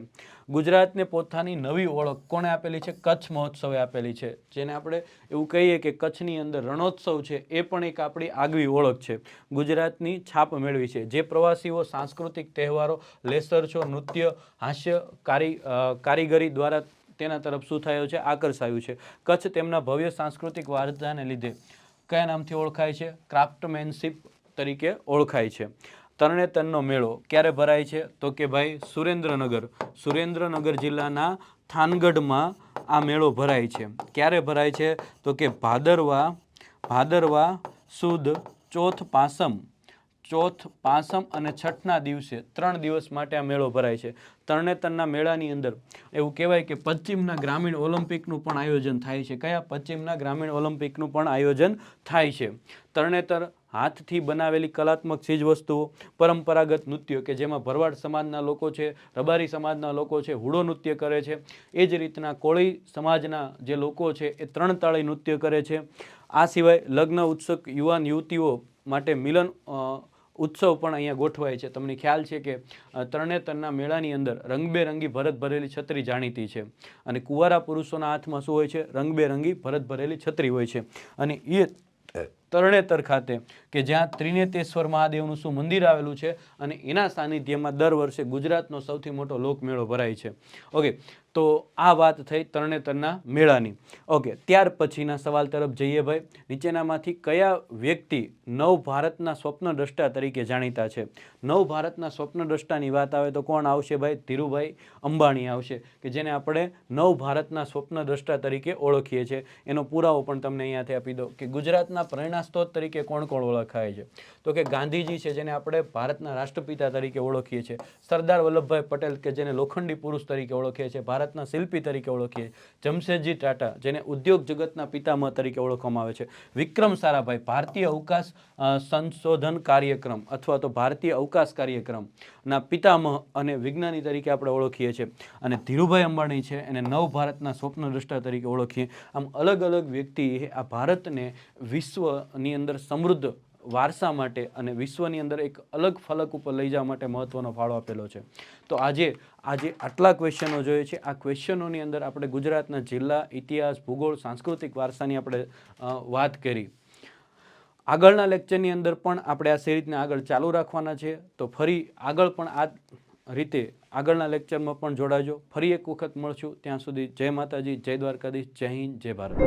ગુજરાતને પોતાની નવી ઓળખ કોણે આપેલી છે? કચ્છ મહોત્સવે આપેલી છે, જેને આપણે એવું કહીએ કે કચ્છની અંદર રણોત્સવ છે એ પણ એક આપણી આગવી ઓળખ છે. ગુજરાતની છાપ મેળવી છે. જે પ્રવાસીઓ સાંસ્કૃતિક તહેવારો, લેસર શો, નૃત્ય, હાસ્ય, કારીગરી દ્વારા તેના તરફ શું થયો છે? આકર્ષાયું છે. કચ્છ તેમના ભવ્ય સાંસ્કૃતિક વારસાને લીધે કયા નામથી ઓળખાય છે? ક્રાફ્ટમેનશિપ તરીકે ઓળખાય છે. તરણેતરનો મેળો ક્યારે ભરાય છે? તો કે ભાઈ સુરેન્દ્રનગર જિલ્લાના થાનગઢમાં આ મેળો ભરાય છે. ક્યારે ભરાય છે? તો કે ભાદરવા સુદ ચોથ પાંસમ અને છઠના દિવસે 3 દિવસ માટે આ મેળો ભરાય છે. તરણેતરના મેળાની અંદર એવું કહેવાય કે પશ્ચિમના ગ્રામીણ ઓલિમ્પિકનું પણ આયોજન થાય છે. કયા? પશ્ચિમના ગ્રામીણ ઓલિમ્પિકનું પણ આયોજન થાય છે. તરણેતર હાથથી બનાવેલી કલાત્મક ચીજવસ્તુઓ, પરંપરાગત નૃત્યો કે જેમાં ભરવાડ સમાજના લોકો છે, રબારી સમાજના લોકો છે, હુડો નૃત્ય કરે છે. એ જ રીતના કોળી સમાજના જે લોકો છે એ 3 તાળી નૃત્ય કરે છે. આ સિવાય લગ્ન ઉત્સુક યુવાન યુવતીઓ માટે મિલન ઉત્સવ પણ અહીંયા ગોઠવાય છે. તમને ખ્યાલ છે કે તરણેતરના મેળાની અંદર રંગબેરંગી ભરત ભરેલી છત્રી જાણીતી છે અને કુંવારા પુરુષોના હાથમાં શું હોય છે? રંગબેરંગી ભરત ભરેલી છત્રી હોય છે. અને એ તરણેતર ખાતે કે જ્યાં ત્રિનેત્રેશ્વર મહાદેવનું શું મંદિર આવેલું છે અને એના સાનિધ્યમાં દર વર્ષે ગુજરાતનો સૌથી મોટો લોકમેળો ભરાય છે. ઓકે, તો આ વાત થઈ તરણેતરના મેળાની. ઓકે, ત્યાર પછીના સવાલ તરફ જઈએ ભાઈ. નીચેનામાંથી કયા વ્યક્તિ નવ ભારતના સ્વપ્નદ્રષ્ટા તરીકે જાણીતા છે? નવ ભારતના સ્વપ્નદ્રષ્ટાની વાત આવે તો કોણ આવશે ભાઈ? ધીરુભાઈ અંબાણી આવશે, કે જેને આપણે નવ ભારતના સ્વપ્નદ્રષ્ટા તરીકે ઓળખીએ છીએ. એનો પુરાવો પણ તમને અહીંયાથી આપી દો કે ગુજરાતના પ્રેરણા સ્ત્રોત તરીકે કોણ કોણ ઓળખાય છે? તો કે ગાંધીજી છે, જેને આપણે ભારતના રાષ્ટ્રપિતા તરીકે ઓળખીએ છીએ. સરદાર વલ્લભભાઈ પટેલ, કે જેને લોખંડી પુરુષ તરીકે ઓળખીએ છીએ, ભારતના શિલ્પી તરીકે ઓળખીએ. જમશેદજી ટાટા, જેને ઉદ્યોગ જગતના પિતામહ તરીકે ઓળખવામાં આવે છે. વિક્રમ સારાભાઈ, ભારતીય અવકાશ સંશોધન કાર્યક્રમ અથવા તો ભારતીય અવકાશ કાર્યક્રમના પિતામહ અને વિજ્ઞાની તરીકે આપણે ઓળખીએ છીએ. અને ધીરુભાઈ અંબાણી છે, એને નવ ભારતના સ્વપ્નદ્રષ્ટા તરીકે ઓળખીએ. આમ અલગ અલગ વ્યક્તિએ આ ભારતને વિશ્વની અંદર સમૃદ્ધ વારસા માટે અને વિશ્વની અંદર એક અલગ ફલક ઉપર લઈ જવા માટે મહત્વનો ફાળો આપેલો છે. તો આજે આટલા ક્વેશ્ચનો જોઈએ છે. આ ક્વેશ્ચનોની અંદર આપણે ગુજરાતના જિલ્લા, ઇતિહાસ, ભૂગોળ, સાંસ્કૃતિક વારસાની આપણે વાત કરી. આગળના લેક્ચરની અંદર પણ આપણે આ સિરીઝને આગળ ચાલુ રાખવાના છે. તો ફરી આગળ પણ આ રીતે આગળના લેક્ચરમાં પણ જોડાજો. ફરી એક વખત મળશું. ત્યાં સુધી જય માતાજી, જય દ્વારકાધીશ, જય હિન્દ, જય ભારત.